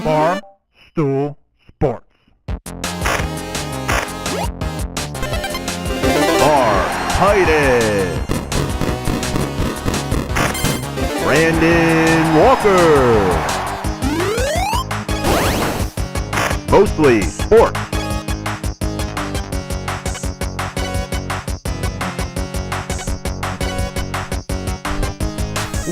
Bar Stool Sports. Bar Titus. Brandon Walker. Mostly Sports.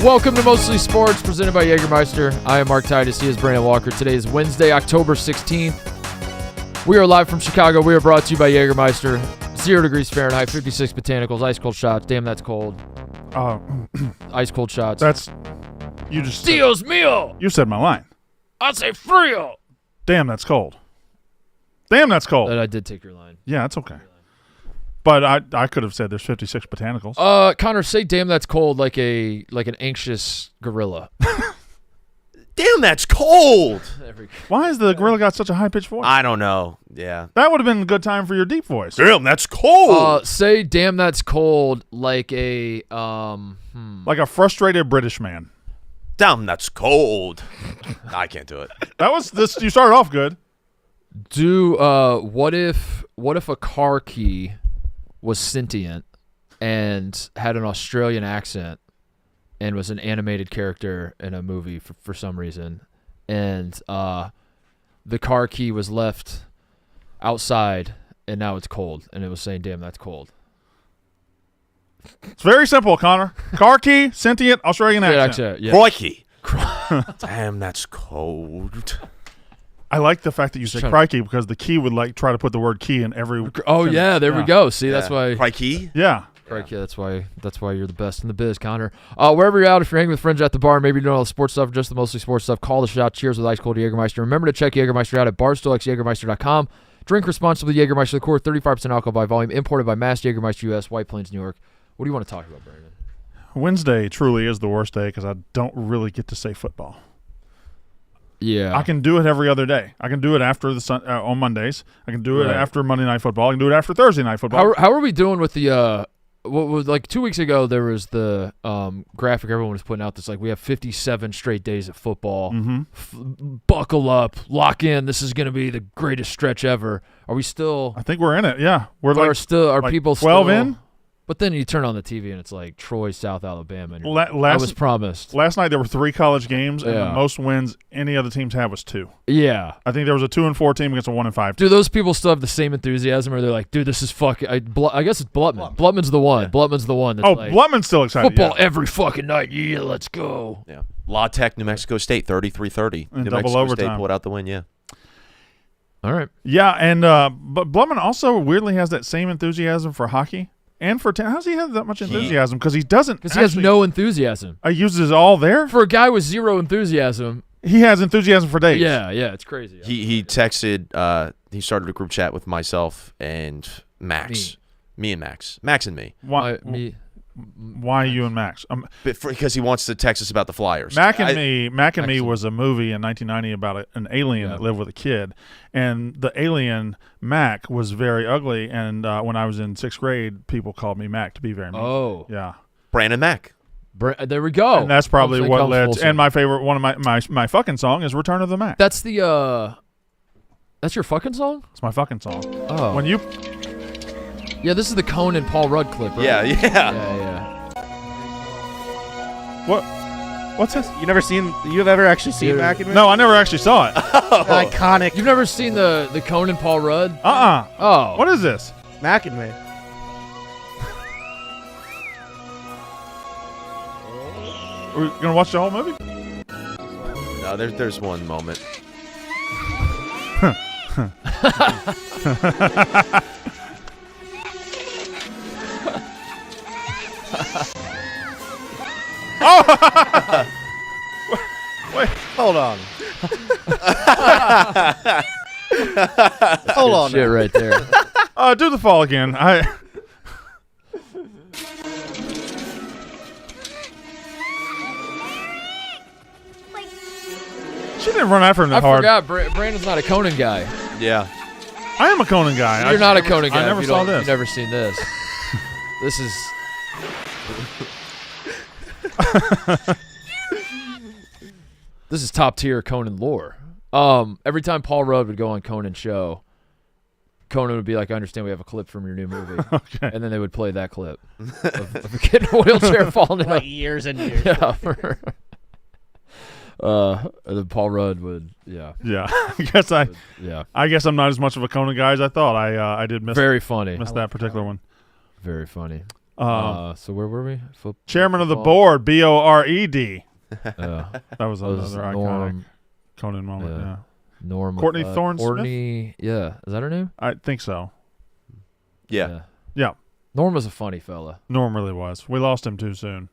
Welcome to Mostly Sports, presented by Jägermeister. I am Mark Titus. He is Brandon Walker. Today is Wednesday, October 16th. We are live from Chicago. We are brought to you by Jägermeister. 0 degrees Fahrenheit, 56 botanicals, ice cold shots. Damn, that's cold. Ice cold shots. That's you just. Dios mío! You said my line. I say frio. Damn, that's cold. Damn, that's cold. I did take your line. Yeah, that's okay. But I could have said there's 56 botanicals. Connor, say damn, that's cold like an anxious gorilla. Damn, that's cold. Why has the gorilla got such a high-pitched voice? I don't know. Yeah. That would have been a good time for your deep voice. Damn, that's cold. Say damn, that's cold like a Like a frustrated British man. Damn, that's cold. I can't do it. That was this. You started off good. What if a car key was sentient and had an Australian accent and was an animated character in a movie for some reason, and the car key was left outside and now it's cold, and it was saying, damn, that's cold. It's very simple, Connor. Car key, sentient, Australian accent. Yeah. Crikey. Damn, that's cold. I like the fact that you said crikey because the key would try to put the word key in every. Oh yeah, there we go. See, that's why. Crikey. Yeah. Crikey, that's why you're the best in the biz, Connor. Wherever you're out, if you're hanging with friends at the bar, maybe you're doing all the sports stuff, just the mostly sports stuff, call the shot. Cheers with ice cold Jägermeister. Remember to check Jägermeister out at barstoolxjagermeister.com. Drink responsibly. Jägermeister, the core, 35% alcohol by volume, imported by Mass Jägermeister U.S., White Plains, New York. What do you want to talk about, Brandon? Wednesday truly is the worst day because I don't really get to say football. Yeah, I can do it every other day. I can do it after on Mondays. I can do it after Monday Night Football. I can do it after Thursday Night Football. How are we doing with the what was like 2 weeks ago? There was the graphic everyone was putting out that's like we have 57 straight days of football. Mm-hmm. Buckle up, lock in. This is going to be the greatest stretch ever. Are we still? I think we're in it. Yeah, we're people 12 still, in. But then you turn on the TV and it's like Troy, South Alabama. And I Last was promised. Last night there were 3 college games, and the Yeah. most wins any other teams had was 2. Yeah. I think there was a 2-4 team against a 1-5 team. Do those people still have the same enthusiasm, or they're like, dude, this is fucking. I guess it's Blutman. Blutman's the one. Blutman's the one. That's Oh, like, Blutman's still excited. football yeah. every fucking night. Yeah, let's go. Yeah. La Tech, New Mexico State, 33-30. And New double Mexico overtime. State pulled out the win, yeah. All right. Yeah, and but Blutman also weirdly has that same enthusiasm for hockey and for how does he have that much enthusiasm? Because he doesn't. Because he has no enthusiasm. He uses it all there. For a guy with zero enthusiasm. He has enthusiasm for days. Yeah, it's crazy. He texted, he started a group chat with myself and Max. Me and Max. Max and me. Why you and Max? Because he wants to text us about the Flyers. Mac and Me was a movie in 1990 about an alien Yeah. that lived with a kid, and the alien Mac was very ugly. And when I was in 6th grade, people called me Mac to be very mean. Oh. Yeah. Brandon Mack. There we go. And that's probably Hopefully it what comes led full to, and my favorite one of my fucking song is Return of the Mac. That's the that's your fucking song? It's my fucking song. Oh. When you Yeah, this is the Cone and Paul Rudd clip, right? Yeah. Yeah. what's this? You've ever actually seen Dude. Mac and Me? No, I never actually saw it. Iconic You've never seen the Cone and Paul Rudd? Oh. What is this? Mac and Me. Are we gonna watch the whole movie? No, there's one moment. Wait. Hold on. Hold on. Shit now. right there. Do the fall again. She didn't run after him I that hard. forgot. Brandon's not a Conan guy. Yeah. I am a Conan guy. You're not a Conan guy. I never if you saw don't- this. You've never seen this. This is. This is top tier Conan lore. Every time Paul Rudd would go on Conan's show, Conan would be like, "I understand we have a clip from your new movie," Okay. and then they would play that clip of a kid in a wheelchair falling in. Like years and years. Yeah. And then Paul Rudd would, yeah. Yeah. Yeah. I guess I'm not as much of a Conan guy as I thought. I did miss Very funny. that particular one. Very funny. So where were we? Chairman of the football? board, BORED. Yeah. That was That was another iconic Norm. Conan moment. Yeah. Yeah. Norm. Courtney Thorne-Smith? Courtney. Yeah. Is that her name? I think so. Yeah. Yeah. Norm was a funny fella. Norm really was. We lost him too soon.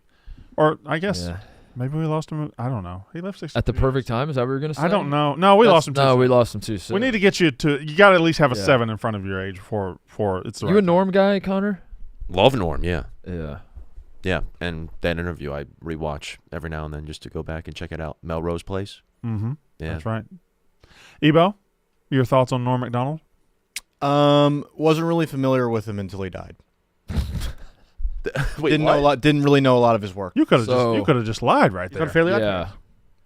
Or I guess Yeah. maybe we lost him. I don't know. He lived 60 At the years. perfect time. Is that what we were gonna say? I don't know. No, we lost him too No, soon. we lost him too soon. We need to get you to. You got to at least have a Yeah. 7 in front of your age before it's the You right a Norm guy, Connor? Love Norm, yeah. Yeah. Yeah. And that interview I rewatch every now and then just to go back and check it out. Melrose Place. Mm-hmm. Yeah. That's right. Ebo, your thoughts on Norm Macdonald? Wasn't really familiar with him until he died. Wait, Didn't what? know a lot. Didn't really know a lot of his work. You could have So- just lied right there. Yeah.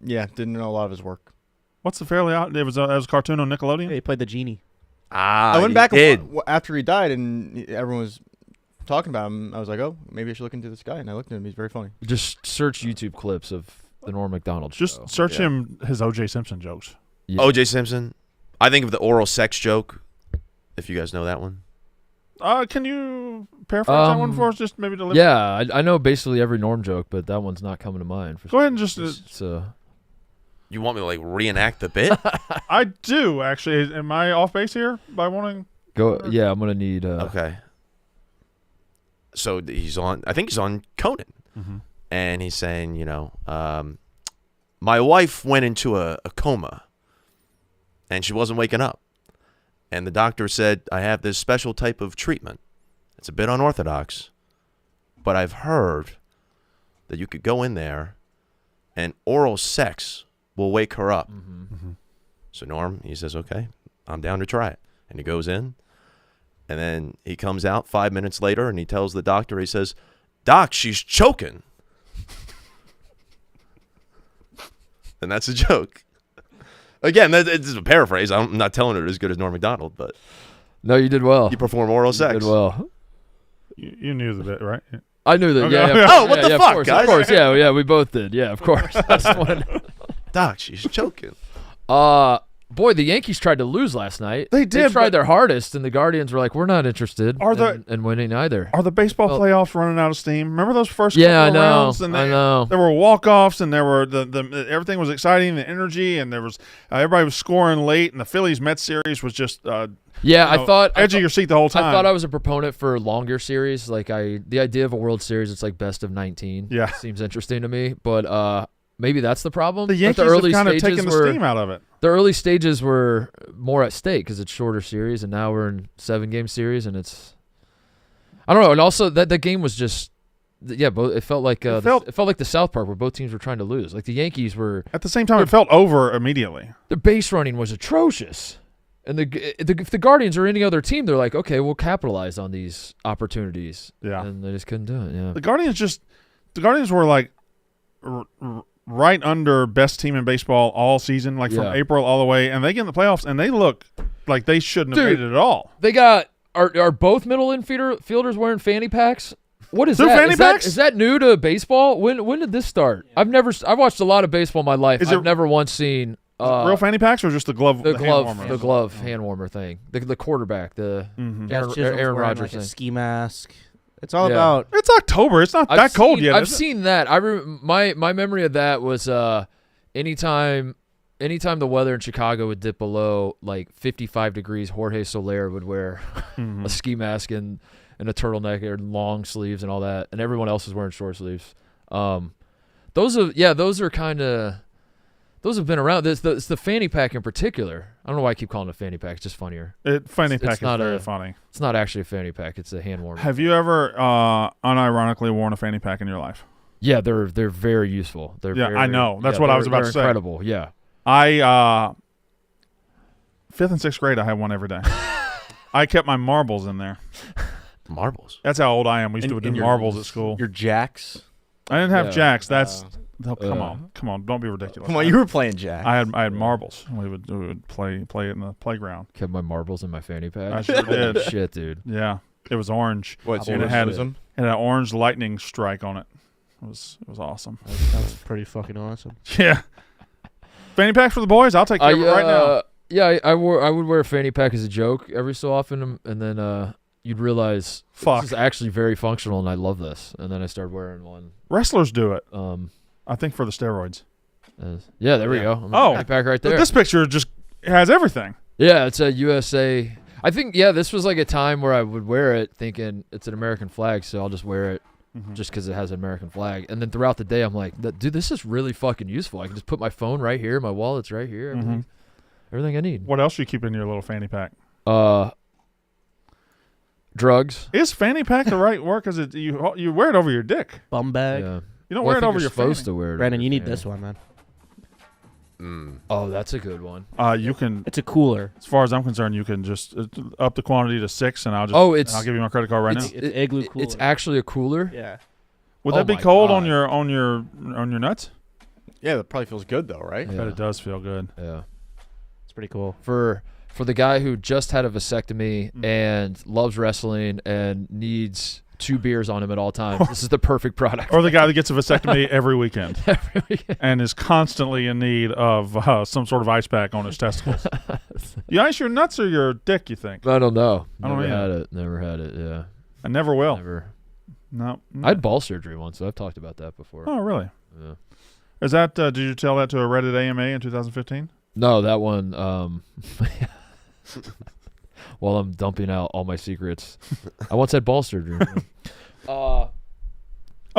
Yeah, didn't know a lot of his work. What's the Fairly Odd? It was a cartoon on Nickelodeon. Yeah, he played the genie. Ah, I went he back did. after he died, and everyone was talking about him. I was like, oh, maybe I should look into this guy. And I looked at him. He's very funny. Just search YouTube clips of the Norm Macdonald Just show. search Yeah. him his O.J. Simpson jokes. Yeah. O.J. Simpson. I think of the oral sex joke, if you guys know that one. Can you paraphrase that one for us? Just maybe to live. Yeah, I know basically every Norm joke, but that one's not coming to mind. Go ahead and just. So You want me to like reenact the bit? I do actually. Am I off base here by wanting? go. Yeah, I'm gonna need. Okay. So he's on. I think he's on Conan, Mhm. and he's saying, my wife went into a coma, and she wasn't waking up, and the doctor said, I have this special type of treatment. It's a bit unorthodox, but I've heard that you could go in there, and oral sex will wake her up. So Norm, he says, okay, I'm down to try it. And he goes in, and then he comes out 5 minutes later, and he tells the doctor, he says, Doc, she's choking. And that's a joke. Again, it's a paraphrase. I'm not telling it as good as Norm Macdonald, but No, you did well. you perform oral sex. You did well. You knew the bit, right? I knew that. Okay. Yeah. Yeah, Oh, what the yeah, fuck, of course, guys? Of course. Yeah. Yeah. We both did. Yeah. Of course. I just wanted. Doc, she's choking. Boy, the Yankees tried to lose last night. They did, tried but- their hardest, and the Guardians were like, "We're not interested in winning either." Are the baseball Well- playoffs running out of steam? Remember those first Yeah, I couple of know. rounds? And I know. There were walk-offs, and there were the everything was exciting, the energy, and there was everybody was scoring late, and the Phillies-Mets series was just Yeah, I thought edge of your seat the whole time. I thought I was a proponent for longer series. Like the idea of a World Series, it's like best of 19. Yeah. seems interesting to me. But maybe that's the problem. the Like, Yankees have kind of taken the steam out of it. The early stages were more at stake because it's shorter series, and now we're in 7-game series, and it's I don't know. And also that game was just it felt like it felt like the South Park where both teams were trying to lose. Like the Yankees were At the same time, it felt over immediately. the base running was atrocious. And if the Guardians or any other team, they're like, okay, we'll capitalize on these opportunities. Yeah. And they just couldn't do it. Yeah. The Guardians were like right under best team in baseball all season, like from Yeah. April all the way, and they get in the playoffs and they look like they shouldn't have Dude. made it at all. They got are both middle infielders wearing fanny packs? What is They're that? fanny packs? Is that new to baseball? When did this start? I've watched a lot of baseball in my life. Is it- I've never once seen Real fanny packs or just the glove? the glove hand warmers? the glove hand warmer thing. The quarterback, the Mhm. Aaron, Chisholm's Aaron wearing, Rodgers like thing. a ski mask. It's all Yeah. about. It's October. It's not that cold yet. I've is it? seen that. My memory of that was anytime the weather in Chicago would dip below like 55 degrees, Jorge Soler would wear Mhm. a ski mask and a turtleneck or long sleeves and all that, and everyone else is wearing short sleeves. Those have been around. It's the fanny pack in particular. I don't know why I keep calling it a fanny pack. It's just funnier. Fanny It's pack is not very a- funny. It's not actually a fanny pack. It's a hand warmer. Have you ever unironically worn a fanny pack in your life? Yeah, they're very useful. They're Yeah, very, I know. That's what I was about they're to say. Incredible. Yeah. I 5th and 6th grade, I had one every day. I kept my marbles in there. Marbles. That's how old I am. We used to do In your- marbles at school. Your jacks. I didn't have Yeah. jacks. That's come Uh. on, don't be ridiculous. Come on, you were playing jack. I had marbles. We would play it in the playground. Kept my marbles in my fanny pack. I sure Holy did. Shit, dude. Yeah, it was orange. What? So And you it had lose them? It had an orange lightning strike on it. It was awesome. That's pretty fucking awesome. Yeah. Fanny packs for the boys. I'll take care of it right now. Yeah, I would wear a fanny pack as a joke every so often, and then you'd realize Fuck. this is actually very functional, and I love this. And then I started wearing one. Wrestlers do it. I I think for the steroids. Yeah, there we Yeah. go. I'm Oh. fanny pack right there. This picture just has everything. Yeah, it's a USA. I think this was like a time where I would wear it thinking it's an American flag, so I'll just wear it just because it has an American flag. And then throughout the day, I'm like, dude, this is really fucking useful. I can just put my phone right here, my wallet's right here, everything I need. What else do you keep in your little fanny pack? Drugs. Is fanny pack the right word? Because you wear it over your dick. Bum bag. Yeah. You don't Well, I wear it think over you're your supposed fanny. to wear it. Brandon, over you your need this fanny. one, man. Oh, that's a good one. You can, It's a cooler. as far as I'm concerned, you can just up the quantity to 6, and I'll just. Oh, it's- I'll give you my credit card right now. It's igloo cooler. It's actually a cooler. Yeah. Would Oh that be my cold God. on your nuts? Yeah, that probably feels good though, right? I bet it does feel good. Yeah. It's pretty cool. For the guy who just had a vasectomy and loves wrestling and needs 2 beers on him at all times, this is the perfect product. Or the guy that gets a vasectomy every weekend Every weekend. and is constantly in need of some sort of ice pack on his testicles. You ice your nuts or your dick, you think? I don't know. I don't Never either. had it. Never had it. Yeah. I never will. Never. No. I had ball surgery once, so I've talked about that before. Oh, really? Yeah. Is that, did you tell that to a Reddit AMA in 2015? No, that one. While I'm dumping out all my secrets, I once had ball surgery. Oh,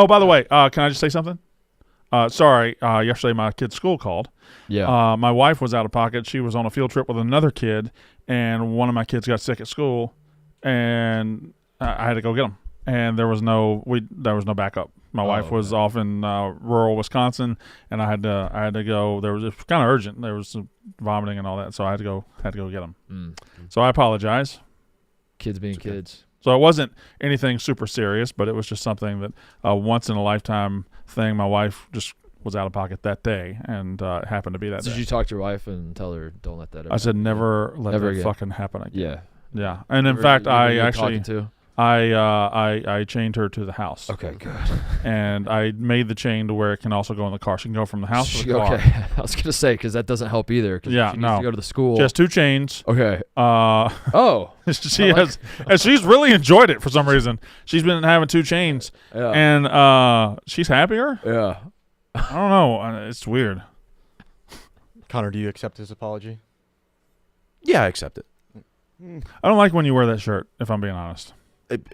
by the way, can I just say something? Sorry, yesterday my kid's school called. Yeah. My wife was out of pocket. She was on a field trip with another kid, and one of my kids got sick at school, and I had to go get him. And there was no backup. My wife was okay. off in rural Wisconsin, and I had to go. It was kind of urgent. There was some vomiting and all that, so I had to go get him. So I apologize. Kids being kids. So it wasn't anything super serious, but it was just something that once in a lifetime thing. My wife just was out of pocket that day, and it happened to be that Did day. you talk to your wife and tell her don't let that? I said never let Never that again. fucking happen again. Yeah. Yeah, and in Never- fact, you I were actually talking to? I chained her to the house. Okay, good. And I made the chain to where it can also go in the car. She can go from the house to the car. Okay, I was gonna say because that doesn't help either. 'Cause Yeah, she needs no. to go to the school. She has 2 chains. Okay. Uh, Oh. she has, and she's really enjoyed it for some reason. She's been having 2 chains, Yeah. and she's happier. Yeah. I don't know. It's weird. Connor, do you accept his apology? Yeah, I accept it. I don't like when you wear that shirt. If I'm being honest.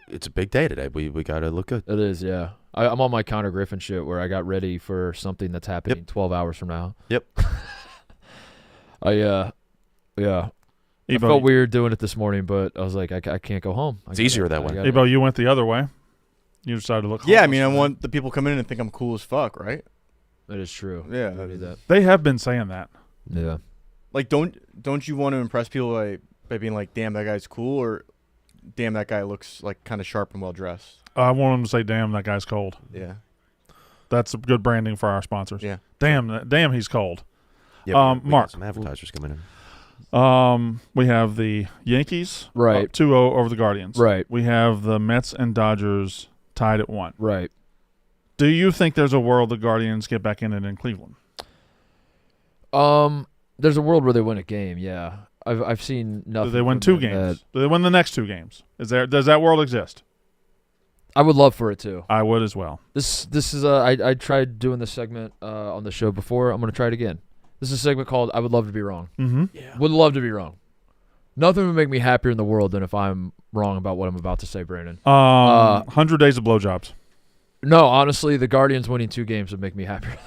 It's a big day today. We got to look good. It is. Yeah. I'm on my Connor Griffin shit where I got ready for something that's happening 12 hours from now. Yep. Yeah. I Ebo, felt weird doing it this morning, but I was like, I can't go home. It's easier that way. Ebo, you went the other way. You decided to look. Yeah, I homeless mean, I today. want the people coming in and think I'm cool as fuck, right? It is true. Yeah. I need that. They have been saying that. Yeah. Like, don't you want to impress people by being like, damn, that guy's cool, or damn, that guy looks like kind of sharp and well dressed? I want them to say, "Damn, that guy's cold." Yeah. That's good branding for our sponsors. Yeah. Damn, he's cold. Yeah, we got Mark. some advertisers coming in. We have the Yankees, Right. 2-0 over the Guardians. Right. We have the Mets and Dodgers tied at 1. Right. Do you think there's a world the Guardians get back in it in Cleveland? There's a world where they win a game. Yeah. I've seen nothing. Do they win from 2 them games? that- Do they win the next 2 games? Does that world exist? I would love for it to. I would as well. This is I tried doing this segment on the show before. I'm gonna try it again. This is a segment called "I Would Love to Be Wrong." Mm-hmm. Yeah. Would love to be wrong. Nothing would make me happier in the world than if I'm wrong about what I'm about to say, Brandon. 100 days of blowjobs. No, honestly, the Guardians winning 2 games would make me happier.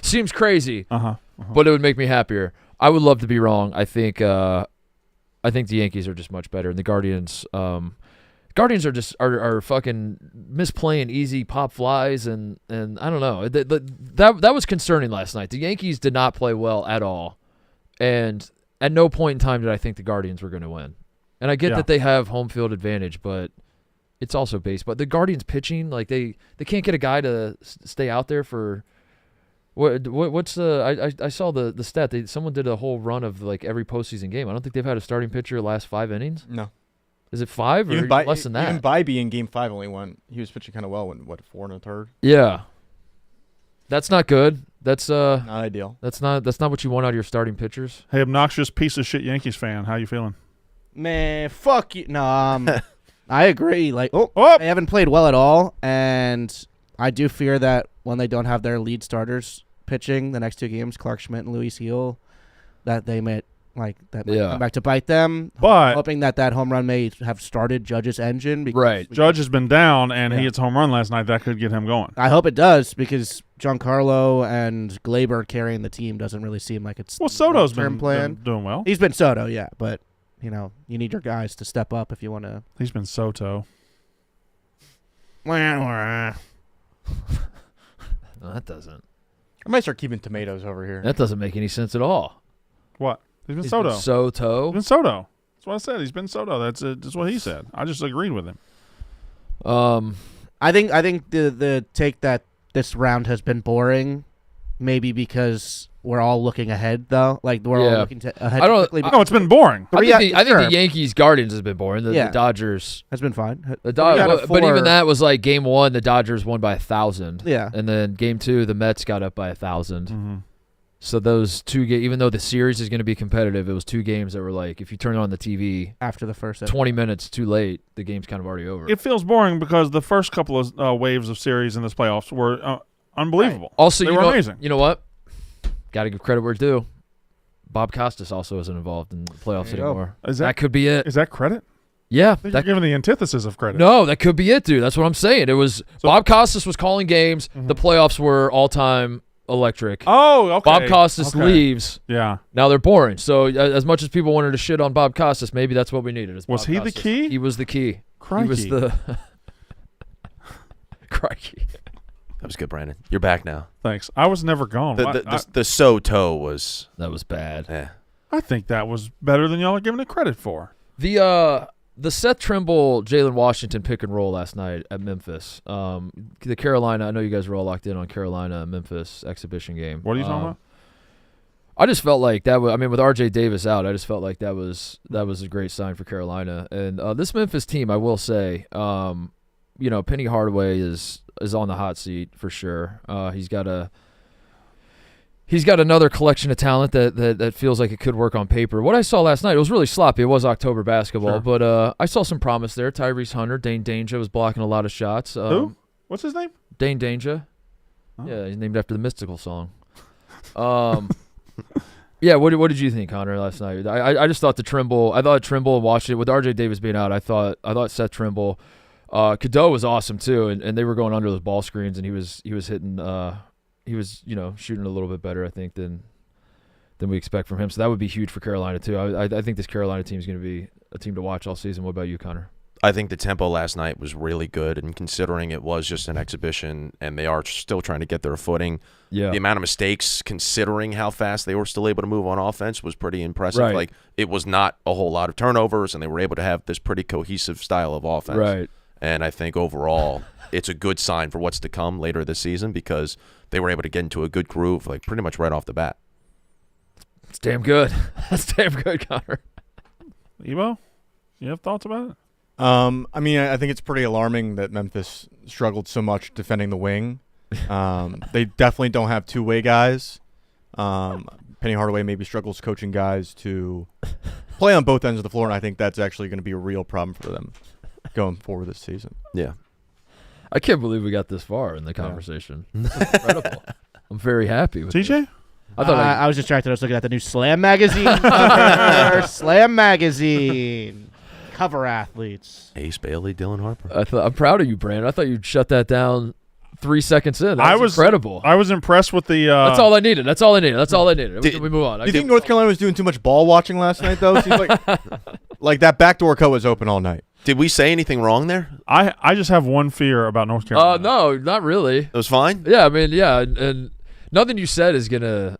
Seems crazy, but it would make me happier. I would love to be wrong. I think the Yankees are just much better, and the Guardians. Guardians are just are fucking misplaying easy pop flies, and I don't know. That was concerning last night. The Yankees did not play well at all, and at no point in time did I think the Guardians were going to win. And I get that they have home field advantage, but it's also baseball. The Guardians pitching, like they can't get a guy to stay out there for. What's the? I saw the stat. Someone did a whole run of like every postseason game. I don't think they've had a starting pitcher last 5 innings. No. Is it 5 or less than that? Even Bybee in Game 5 only won. He was pitching kind of well. 4 1/3? Yeah, that's not good. That's Not ideal. That's not what you want out of your starting pitchers. Hey, obnoxious piece of shit Yankees fan. How you feeling? Man, fuck you. No, I agree. Like, Oh! they haven't played well at all, and I do fear that when they don't have their lead starters pitching the next 2 games, Clark Schmidt and Luis Heel, that they might come back to bite them. But Hoping that home run may have started Judge's engine. Because Right. Judge has been down, and Yeah. he hits a home run last night. That could get him going. I hope it does, because Giancarlo and Glaber carrying the team doesn't really seem like it's Well, Soto's long-term been doing well. He's been Soto, yeah, but you need your guys to step up if you want to. He's been Soto. No, that doesn't. I might start keeping tomatoes over here. That doesn't make any sense at all. What? He's been He's Soto. been Soto. He's been Soto. That's what I said. He's been Soto. That's what he said. I just agreed with him. I think the take that this round has been boring, maybe because we're all looking ahead though. Like we're all looking ahead. I don't- quickly No, it's been boring. I think sure. the Yankees Guardians has been boring. The Dodgers. has been fine. The got a but even 4. that was like game 1, the Dodgers won by 1,000. Yeah. And then game 2, the Mets got up by 1,000. Mm-hmm. So those 2 games, even though the series is going to be competitive, it was 2 games that were like, if you turn on the TV After the first 20 minutes too late, the game's kind of already over. It feels boring because the first couple of waves of series in this playoffs were unbelievable. Also, they you were know, amazing. You know what? Got to give credit where it's due. Bob Costas also isn't involved in the playoffs There you go. anymore. Is That could be it. Is that credit? Yeah. I think you're giving the antithesis of credit. No, that could be it, dude. That's what I'm saying. It was Bob Costas was calling games. The playoffs were all-time electric. Oh, okay. Bob Costas Okay. leaves. Yeah. Now they're boring. So as much as people wanted to shit on Bob Costas, maybe that's what we needed. is Was Bob he the Costas. key? He was the key. Crikey. He was the crikey. That was good, Brandon. You're back now. Thanks. I was never gone. The Soto was. That was bad. Eh. I think that was better than y'all are giving it credit for. The Seth Trimble, Jalen Washington pick and roll last night at Memphis. The Carolina, I know you guys were all locked in on Carolina Memphis exhibition game. What are you talking about? I just felt like that was. I mean, with R.J. Davis out, I just felt like that was a great sign for Carolina. And this Memphis team, I will say, Penny Hardaway is on the hot seat for sure. He's got another collection of talent that feels like it could work on paper. What I saw last night, it was really sloppy. It was October basketball, but I saw some promise there. Tyrese Hunter, Dane Danger was blocking a lot of shots. Who? What's his name? Daine Danger. Oh. Yeah, he's named after the Mystical song. Yeah, what did you think, Connor, last night? I just thought I thought Trimble watched it with R.J. Davis being out. I thought Seth Trimble, Cadeau was awesome too, and they were going under those ball screens, and he was hitting. He was shooting a little bit better, I think, than we expect from him. So that would be huge for Carolina too. I think this Carolina team is going to be a team to watch all season. What about you, Connor? I think the tempo last night was really good, and considering it was just an exhibition and they are still trying to get their footing, the amount of mistakes, considering how fast they were still able to move on offense, was pretty impressive. Right. Like, it was not a whole lot of turnovers, and they were able to have this pretty cohesive style of offense. Right. And I think overall it's a good sign for what's to come later this season because they were able to get into a good groove like pretty much right off the bat. It's damn good. That's damn good, Connor. Ebo, you have thoughts about it? I mean, I think it's pretty alarming that Memphis struggled so much defending the wing. They definitely don't have two-way guys. Penny Hardaway maybe struggles coaching guys to play on both ends of the floor, and I think that's actually going to be a real problem for them going forward this season. Yeah. I can't believe we got this far in the conversation. That's incredible. I'm very happy with TJ? it. I was distracted. I was looking at the new Slam magazine cover. Slam magazine. Cover athletes. Ace Bailey, Dylan Harper. I'm proud of you, Brandon. I thought you'd shut that down 3 seconds in. That was incredible. I was impressed with the. That's all I needed. We move on. Do you think North Carolina was doing too much ball watching last night, though? Seems like that backdoor cut was open all night. Did we say anything wrong there? I just have one fear about North Carolina. No, not really. It was fine? Yeah, I mean, yeah, and nothing you said it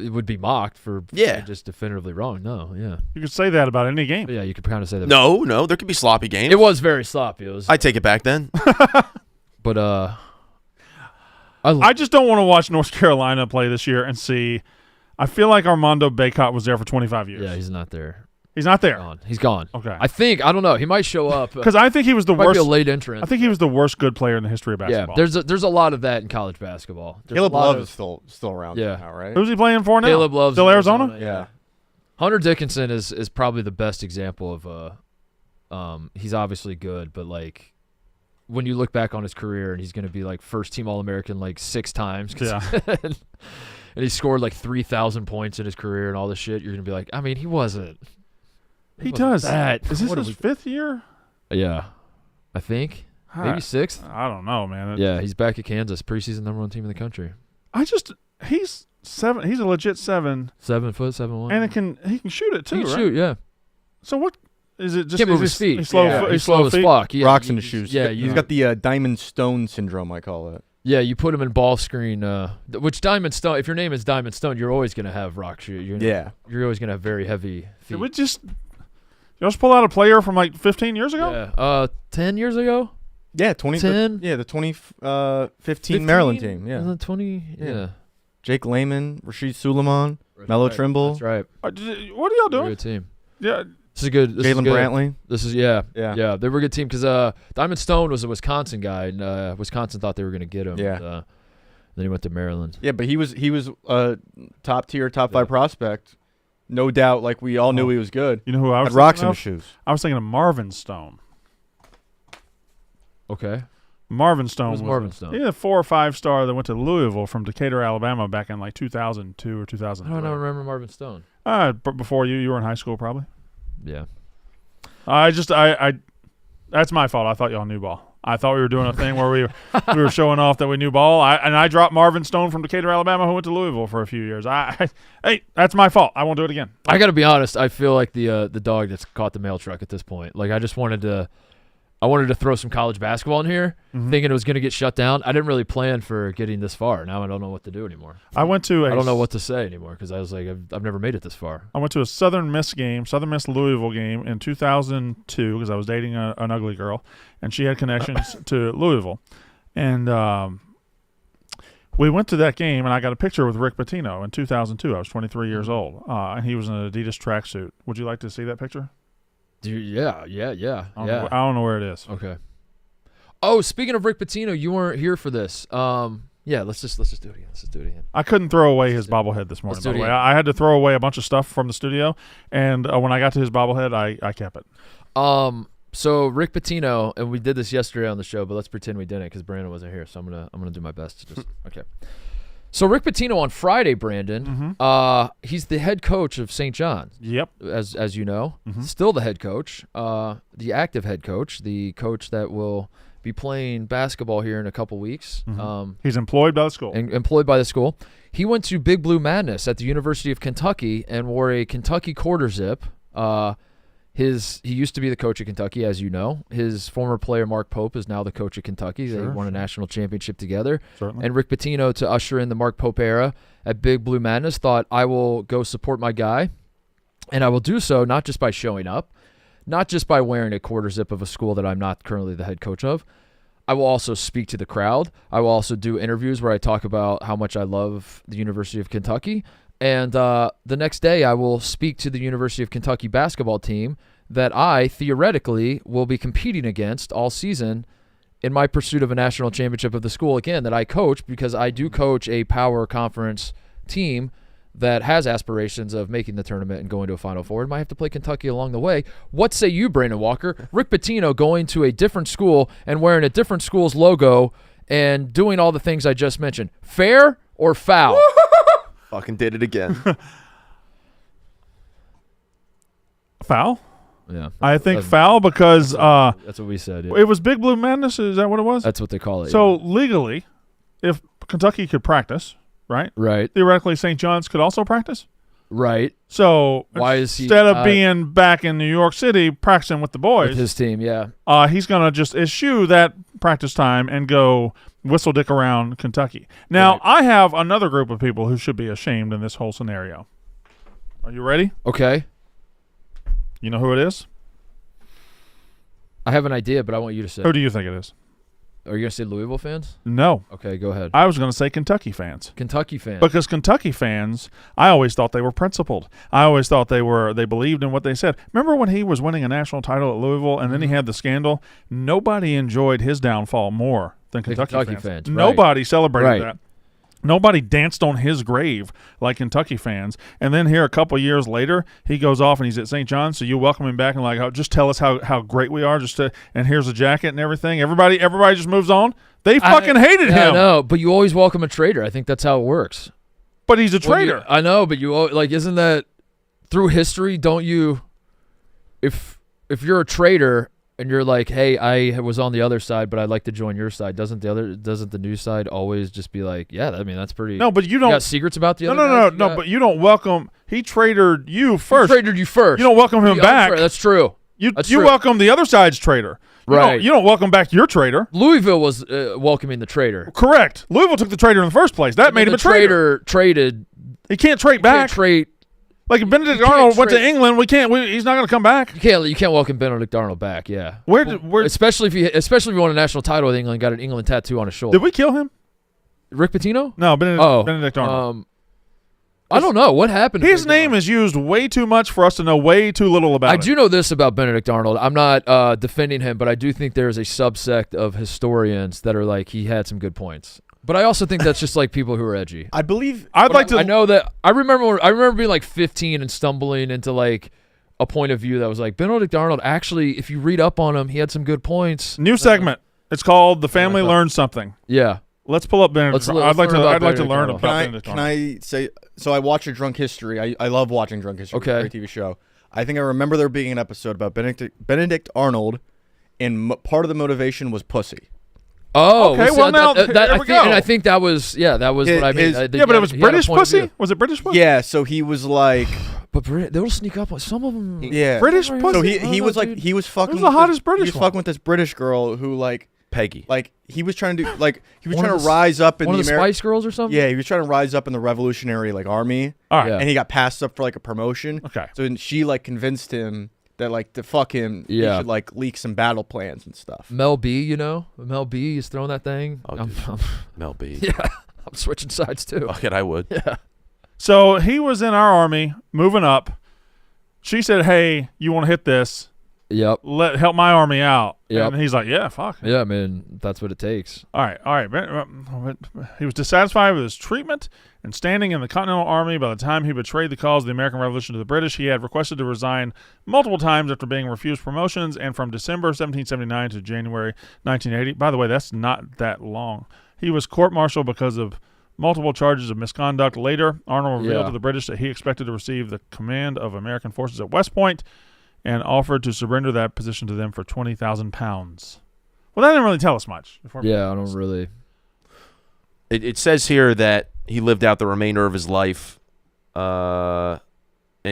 would be mocked for being just definitively wrong. No, yeah. You could say that about any game. But yeah, you could kind of say that. No, there could be sloppy games. It was very sloppy. I take it back then. But I just don't want to watch North Carolina play this year and see. I feel like Armando Bacot was there for 25 years. Yeah, he's not there. He's not there. He's gone. Okay. I don't know. He might show up because I think he was the might worst. Be a late entrant. I think he was the worst good player in the history of basketball. Yeah, there's a lot of that in college basketball. Caleb Love is still around now, right? Who's he playing for now? Caleb Love's still Arizona. Yeah. Hunter Dickinson is probably the best example of he's obviously good, but like when you look back on his career and he's going to be like first team All-American like 6 times. Yeah. And he scored like 3,000 points in his career and all this shit. You're going to be like, I mean, he wasn't. He does. That. Is this his 5th year? Yeah, I think maybe 6th. I don't know, man. Yeah, he's back at Kansas, preseason #1 team in the country. He's 7. He's a legit 7. 7 foot, 7'1", and he can shoot it too. He can right? shoot, yeah. So what is it? Just can't move his feet. He's slow. Yeah. He's slow as fuck. Yeah, Rocks in his shoes. Yeah, he's got the Diamond Stone syndrome, I call it. Yeah, you put him in ball screen, which Diamond Stone. If your name is Diamond Stone, you're always gonna have rock shoe. You're always gonna have very heavy feet. Did we just pull out a player from like 15 years ago? Yeah, 10 years ago. Yeah, 10. The 2015 Maryland team. Yeah, 20. Yeah. Jake Layman, Rasheed Suleiman, Melo Trimble. That's right. What are y'all doing? Good team. Yeah. This is good. Jalen Brantley. This is yeah. They were a good team because Diamond Stone was a Wisconsin guy, and Wisconsin thought they were going to get him. Yeah. And, then he went to Maryland. Yeah, but he was a top 5 prospect, no doubt. Like we all knew he was good. You know who I was? Had rocks in of? his shoes. I was thinking of Marvin Stone. Okay. Marvin Stone Who's Marvin Stone? He's a 4 or 5 star that went to Louisville from Decatur, Alabama, back in like 2002 or 2003. I don't remember Marvin Stone. Before you were in high school, probably. Yeah. That's my fault. I thought y'all knew ball. I thought we were doing a thing where we were showing off that we knew ball. I dropped Marvin Stone from Decatur, Alabama, who went to Louisville for a few years. Hey, that's my fault. I won't do it again. I got to be honest. I feel like the dog that's caught the mail truck at this point. Like I just wanted to throw some college basketball in here, thinking it was going to get shut down. I didn't really plan for getting this far. Now I don't know what to do anymore. I don't know what to say anymore because I was like, I've never made it this far. I went to a Southern Miss Louisville game in 2002 because I was dating an ugly girl, and she had connections to Louisville. And We went to that game, and I got a picture with Rick Pitino in 2002. I was 23 years old, and he was in an Adidas tracksuit. Would you like to see that picture? Yeah. I don't know where it is. Okay. Oh, speaking of Rick Pitino, you weren't here for this. Yeah, let's just do it again. Let's just do it again. I couldn't throw away his bobblehead this morning, by the way. I had to throw away a bunch of stuff from the studio, and when I got to his bobblehead, I kept it. So Rick Pitino, and we did this yesterday on the show, but let's pretend we didn't because Brandon wasn't here. So I'm gonna do my best to just okay. So Rick Pitino on Friday, Brandon, he's the head coach of St. John's. Yep. As you know, still the head coach, the active head coach, the coach that will be playing basketball here in a couple weeks. He's employed by the school. Employed by the school. He went to Big Blue Madness at the University of Kentucky and wore a Kentucky quarter zip. He used to be the coach of Kentucky, as you know. His former player, Mark Pope, is now the coach of Kentucky. They won a national championship together. Certainly. And Rick Pitino, to usher in the Mark Pope era at Big Blue Madness, thought, I will go support my guy, and I will do so not just by showing up, not just by wearing a quarter zip of a school that I'm not currently the head coach of. I will also speak to the crowd. I will also do interviews where I talk about how much I love the University of Kentucky. And the next day, I will speak to the University of Kentucky basketball team that I, theoretically, will be competing against all season in my pursuit of a national championship of the school, again, that I coach because I do coach a power conference team that has aspirations of making the tournament and going to a Final Four and might have to play Kentucky along the way. What say you, Brandon Walker? Rick Pitino going to a different school and wearing a different school's logo and doing all the things I just mentioned. Fair or foul? Fucking did it again. Foul? Yeah. I think foul because that's what we said. Yeah. It was Big Blue Madness. Is that what it was? That's what they call it. So legally, if Kentucky could practice, right? Right. Theoretically, St. John's could also practice. Right. So why is he instead of being back in New York City practicing with the boys, with his team? Yeah. He's gonna just eschew that practice time and go whistle dick around Kentucky. Now, right. I have another group of people who should be ashamed in this whole scenario. Are you ready? Okay. You know who it is? I have an idea, but I want you to say. Who do you think it is? Are you going to say Louisville fans? No. Okay, go ahead. I was going to say Kentucky fans. Kentucky fans. Because Kentucky fans, I always thought they were principled. I always thought they believed in what they said. Remember when he was winning a national title at Louisville and then he had the scandal? Nobody enjoyed his downfall more than Kentucky fans. Right. Nobody celebrated Right. that. Nobody danced on his grave like Kentucky fans. And then here a couple years later, he goes off and he's at St. John's. So you welcome him back and like, oh, just tell us how great we are. And here's a jacket and everything. Everybody just moves on. They fucking hated him. I know, but you always welcome a traitor. I think that's how it works. But he's a traitor. I know, but isn't that through history? Don't you? If you're a traitor and you're like, hey, I was on the other side, but I'd like to join your side. Doesn't the new side always just be like, yeah, I mean, that's pretty. No, but you don't. You got secrets about the other guys? No. But you don't welcome. He traitor you first. He traitor you first. You don't welcome him back. That's true. You welcome the other side's traitor. Right. You don't welcome back your traitor. Louisville was welcoming the traitor. Correct. Louisville took the traitor in the first place. That made him a traitor. Traded. He can't trade back. Like if Benedict Arnold went to England, he's not going to come back. You can't welcome Benedict Arnold back. Yeah. Especially if he won a national title with England, got an England tattoo on his shoulder. Did we kill him? Rick Pitino? No, Benedict Arnold. I don't know what happened. His name is used way too much for us to know way too little about. I do know this about Benedict Arnold. I'm not defending him, but I do think there is a subsect of historians that are like he had some good points. But I also think that's just like people who are edgy. I believe I know that I remember being like 15 and stumbling into like a point of view that was like Benedict Arnold. Actually, if you read up on him, he had some good points. New segment. It's called "The Family Learns Something." Yeah. Let's pull up Benedict. I'd like to learn about Benedict Arnold. Can I say? So I watch a Drunk History. I love watching Drunk History. Okay. It's a great TV show. I think I remember there being an episode about Benedict Arnold, and part of the motivation was pussy. Oh, okay. Well, now there we go. And I think that was what I mean. But it was British pussy. Was it British pussy? Yeah. So he was like, but they'll sneak up on some of them. Yeah, British pussy. So he was like he was fucking. Who's the hottest British? He was fucking with this British girl who like Peggy. Like he was trying to do trying to rise up in one of the Spice Girls or something. Yeah, he was trying to rise up in the Revolutionary army. All right. Yeah. And he got passed up for like a promotion. Okay. So then she convinced him that to fuck him, he should leak some battle plans and stuff. Mel B, Mel B is throwing that thing. Mel B. Yeah, I'm switching sides too. Fuck it, I would. Yeah. So he was in our army, moving up. She said, "Hey, you want to hit this? Yep. Help my army out." Yep. And he's like, "Yeah, fuck." Yeah, man, that's what it takes. All right. He was dissatisfied with his treatment and standing in the Continental Army. By the time he betrayed the cause of the American Revolution to the British, he had requested to resign multiple times after being refused promotions, and from December 1779 to January 1980. By the way, that's not that long. He was court-martialed because of multiple charges of misconduct. Later, Arnold revealed to the British that he expected to receive the command of American forces at West Point and offered to surrender that position to them for £20,000. Well, that didn't really tell us much. Yeah, I don't really. It says here that he lived out the remainder of his life, and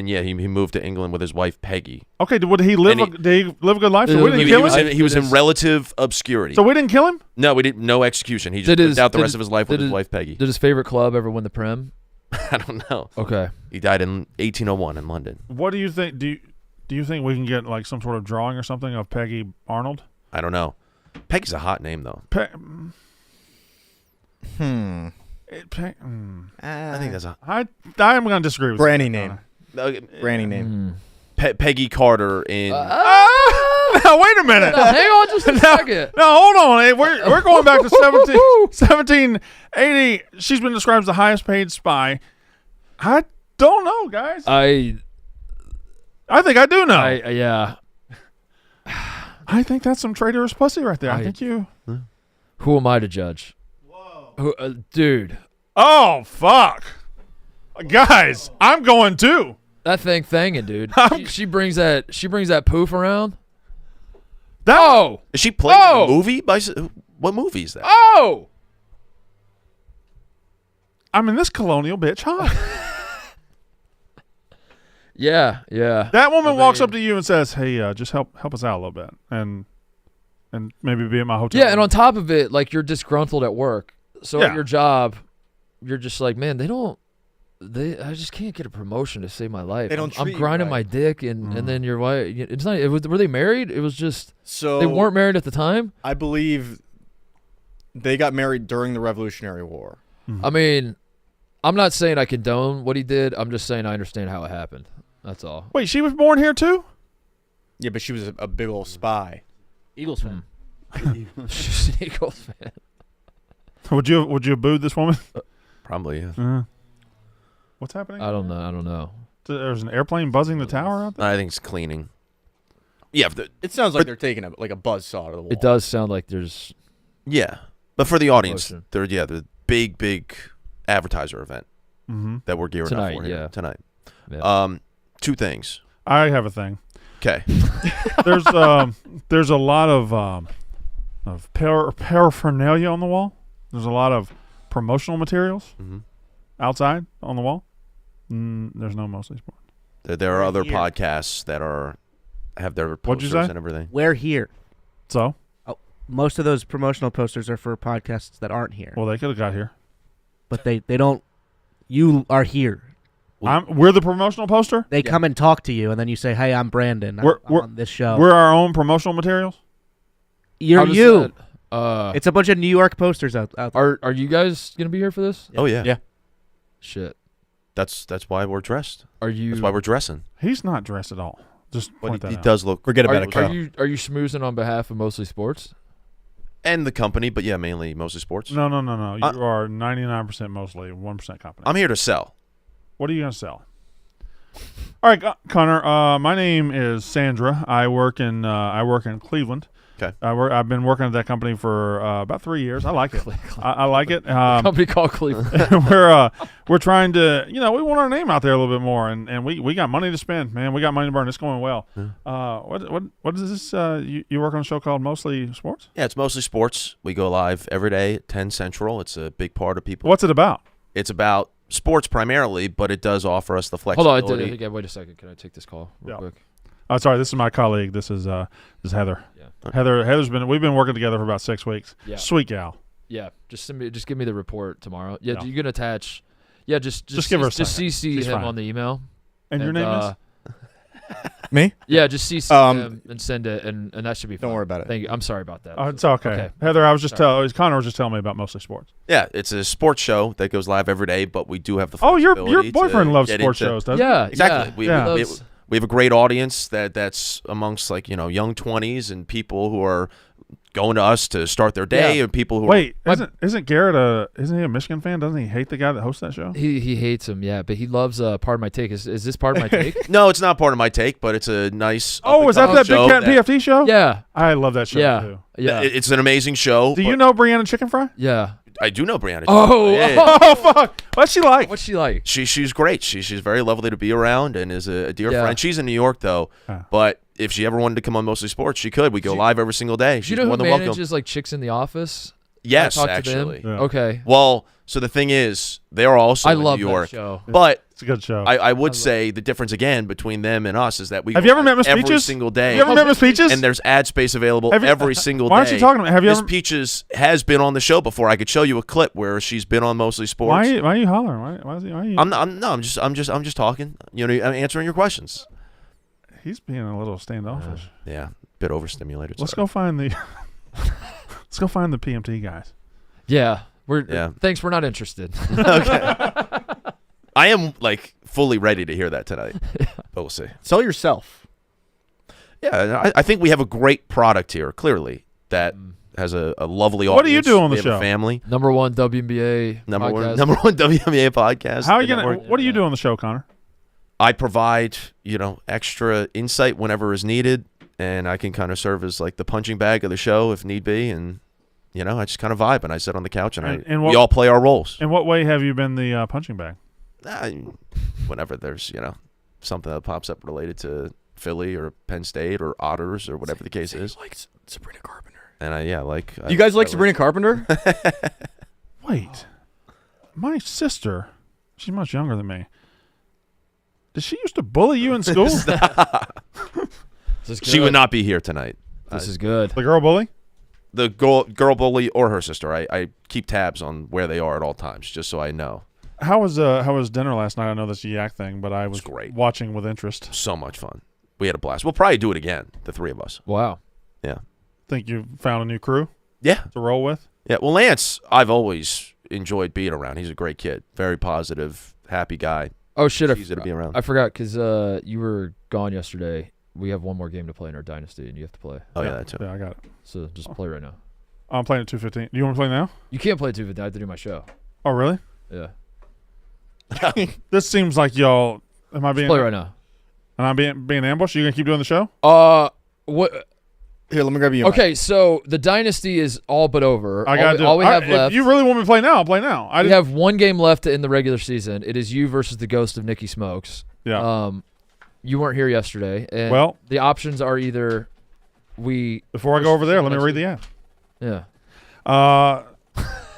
yeah, he moved to England with his wife Peggy. Okay, did he live a good life? So we didn't kill him? He was in relative obscurity. So we didn't kill him? No, we didn't. No execution. He just lived out the rest of his life with his wife Peggy. Did his favorite club ever win the Prem? I don't know. Okay. He died in 1801 in London. What do you think? Do you think we can get like some sort of drawing or something of Peggy Arnold? I don't know. Peggy's a hot name though. Hmm. I think that's a I'm going to disagree with Granny you. name. Granny name. Peggy Carter in. Now, wait a minute. No, hang on just a second. No, hold on. Hey, we're going back to 1780. She's been described as the highest paid spy. I don't know, guys. I think I do know. Yeah. I think that's some traitorous pussy right there. I think you. Who am I to judge? Whoa. Dude. Oh, fuck. Guys, I'm going too. That thinging, dude. She brings that poof around. Is she playing a movie? What movie is that? Oh! I mean, this colonial bitch hot. Yeah. That woman walks up to you and says, "Hey, just help us out a little bit, and maybe be at my hotel." Yeah, and on top of it, like you're disgruntled at work, so at your job, you're just like, man, I just can't get a promotion to save my life. I'm grinding my dick, and then your wife. It's not. Were they married? It was just. So they weren't married at the time. I believe they got married during the Revolutionary War. Mm-hmm. I mean, I'm not saying I condone what he did. I'm just saying I understand how it happened. That's all. Wait, she was born here too? Yeah, but she was a big old spy. Eagles fan. She's an Eagles fan. Would you have booed this woman? Probably, yeah. What's happening? I don't know. There's an airplane buzzing the tower out there? I think it's cleaning. Yeah. It sounds like they're taking a buzzsaw to the wall. It does sound like there's. Yeah. But for the audience, Motion. the big advertiser event that we're gearing Tonight, up for here. yeah. Tonight. Yeah. Two things. I have a thing. Okay. There's a lot of paraphernalia on the wall. There's a lot of promotional materials outside on the wall. There's no mostly sports. There are other podcasts that have their posters and everything. We're here. So? Most of those promotional posters are for podcasts that aren't here. Well, they could have got here. But they don't. You are here. We're the promotional poster? They come and talk to you, and then you say, "Hey, I'm Brandon. I'm on this show." We're our own promotional materials? You're you. That, it's a bunch of New York posters out there. Are you guys going to be here for this? Oh, yeah. Yeah. Shit. That's why we're dressed. That's why we're dressing. He's not dressed at all. Just point that he out. does look. Forget about it. Are you schmoozing on behalf of Mostly Sports? And the company, but yeah, mainly mostly sports. No. You are 99% mostly 1% company. I'm here to sell. What are you going to sell? All right, Connor. My name is Sandra. I work in Cleveland. Okay. I've been working at that company for about 3 years. I like it. I like it. Company called Cleveland. we're trying to, we want our name out there a little bit more, and we got money to spend, man. We got money to burn. It's going well. What is this? You work on a show called Mostly Sports? Yeah, it's mostly sports. We go live every day at 10 Central. It's a big part of people. What's it about? It's about sports primarily, but it does offer us the flexibility. Hold on, wait a second. Can I take this call real quick? Oh, sorry. This is my colleague. This is Heather. Yeah. We've been working together for about 6 weeks. Yeah. Sweet gal. Yeah. Just give me the report tomorrow. Yeah. You can attach. Yeah. Just give her a just CC She's him fine. on the email. And your name is? Me? Yeah, just CC them and send it, and that should be fine. Don't worry about it. Thank you. I'm sorry about that. It's okay. Heather, I was just Connor was just telling me about Mostly Sports. Yeah, it's a sports show that goes live every day, but we do have the Oh, your flexibility boyfriend to loves get sports into- shows, doesn't Yeah, Exactly. Yeah. We have a great audience that's amongst young 20s and people who are going to us to start their day, Yeah. and people who Wait, isn't Garrett isn't he a Michigan fan? Doesn't he hate the guy that hosts that show? He hates him, yeah, but he loves Part of My Take. Is this Part of My Take? No, it's not part of my take, but it's a nice. Oh, is that up-and-coming Big show Cat PFT show? Yeah, I love that show yeah, too. yeah, It's an amazing show. Do you know Brianna Chicken Fry? yeah. I do know Brianna. Oh, Yeah. Oh fuck! What's she like? What's she like? She's great. She's very lovely to be around and is a dear Yeah. friend. She's in New York though, but if she ever wanted to come on Mostly Sports, she could. We go live every single day. Do you She's know more who than welcome. manages like Chicks in the Office? Yes, I talked actually. To them. Yeah. Okay. Well, so the thing is, they are also I in love New that York, show. but It's a good show. I would say the difference again between them and us is that we Have go you ever live met Miss every Peaches? single day. You ever met Miss Peaches? And there's ad space available Have you- every single day. Why aren't you talking about? Have you Miss ever? Peaches has been on the show before. I could show you a clip where she's been on Mostly Sports. Why are you hollering? Why are you? I'm just talking. I'm answering your questions. He's being a little standoffish. Yeah, bit overstimulated. Let's sorry. go find the. Let's go find the PMT guys. Yeah. Yeah. Thanks. We're not interested. Okay. I am fully ready to hear that tonight. But we'll see. Sell yourself. Yeah, I think we have a great product here. Clearly, that has a lovely audience. What do you do on the We have show? a family. Number one WNBA Number podcast. one WNBA podcast. How are you The gonna? network. What do you do on the show, Connor? I provide extra insight whenever is needed, and I can kind of serve as the punching bag of the show if need be, and I just kind of vibe and I sit on the couch and, And we all play our roles. In what way have you been the punching bag? Whenever there's something that pops up related to Philly or Penn State or Otters or whatever the case is. Like Sabrina Carpenter. And You guys like Sabrina Carpenter? Wait, my sister, she's much younger than me. Did she used to bully you in school? This is She would good. not be here tonight. This is good. The girl bully? The girl bully or her sister. I keep tabs on where they are at all times, just so I know. How was dinner last night? I know that's a yak thing, but I was great. watching with interest. So much fun. We had a blast. We'll probably do it again, the three of us. Wow. Yeah. Think you found a new crew Yeah. to roll with? Yeah. Well, Lance, I've always enjoyed being around. He's a great kid. Very positive, happy guy. Oh shit! Easy to be around. I forgot because you were gone yesterday. We have one more game to play in our dynasty, and you have to play. Oh, yeah, that too. Yeah, I got it. So just play right now. I'm playing at 2:15. Do you want to play now? You can't play 2 I have to do my show. Oh, really? Yeah. This seems like y'all. Am I being? Play right now. Am I being ambushed? Are you gonna keep doing the show? What? Here, let me grab you. Okay, so the dynasty is all but over. I gotta do. All we have If left. you really want me to play now, I'll play now. We have one game left in the regular season. It is you versus the ghost of Nikki Smokes. Yeah. You weren't here yesterday, and Well- the options are either we. Before I go over there, let me read the ad. Yeah.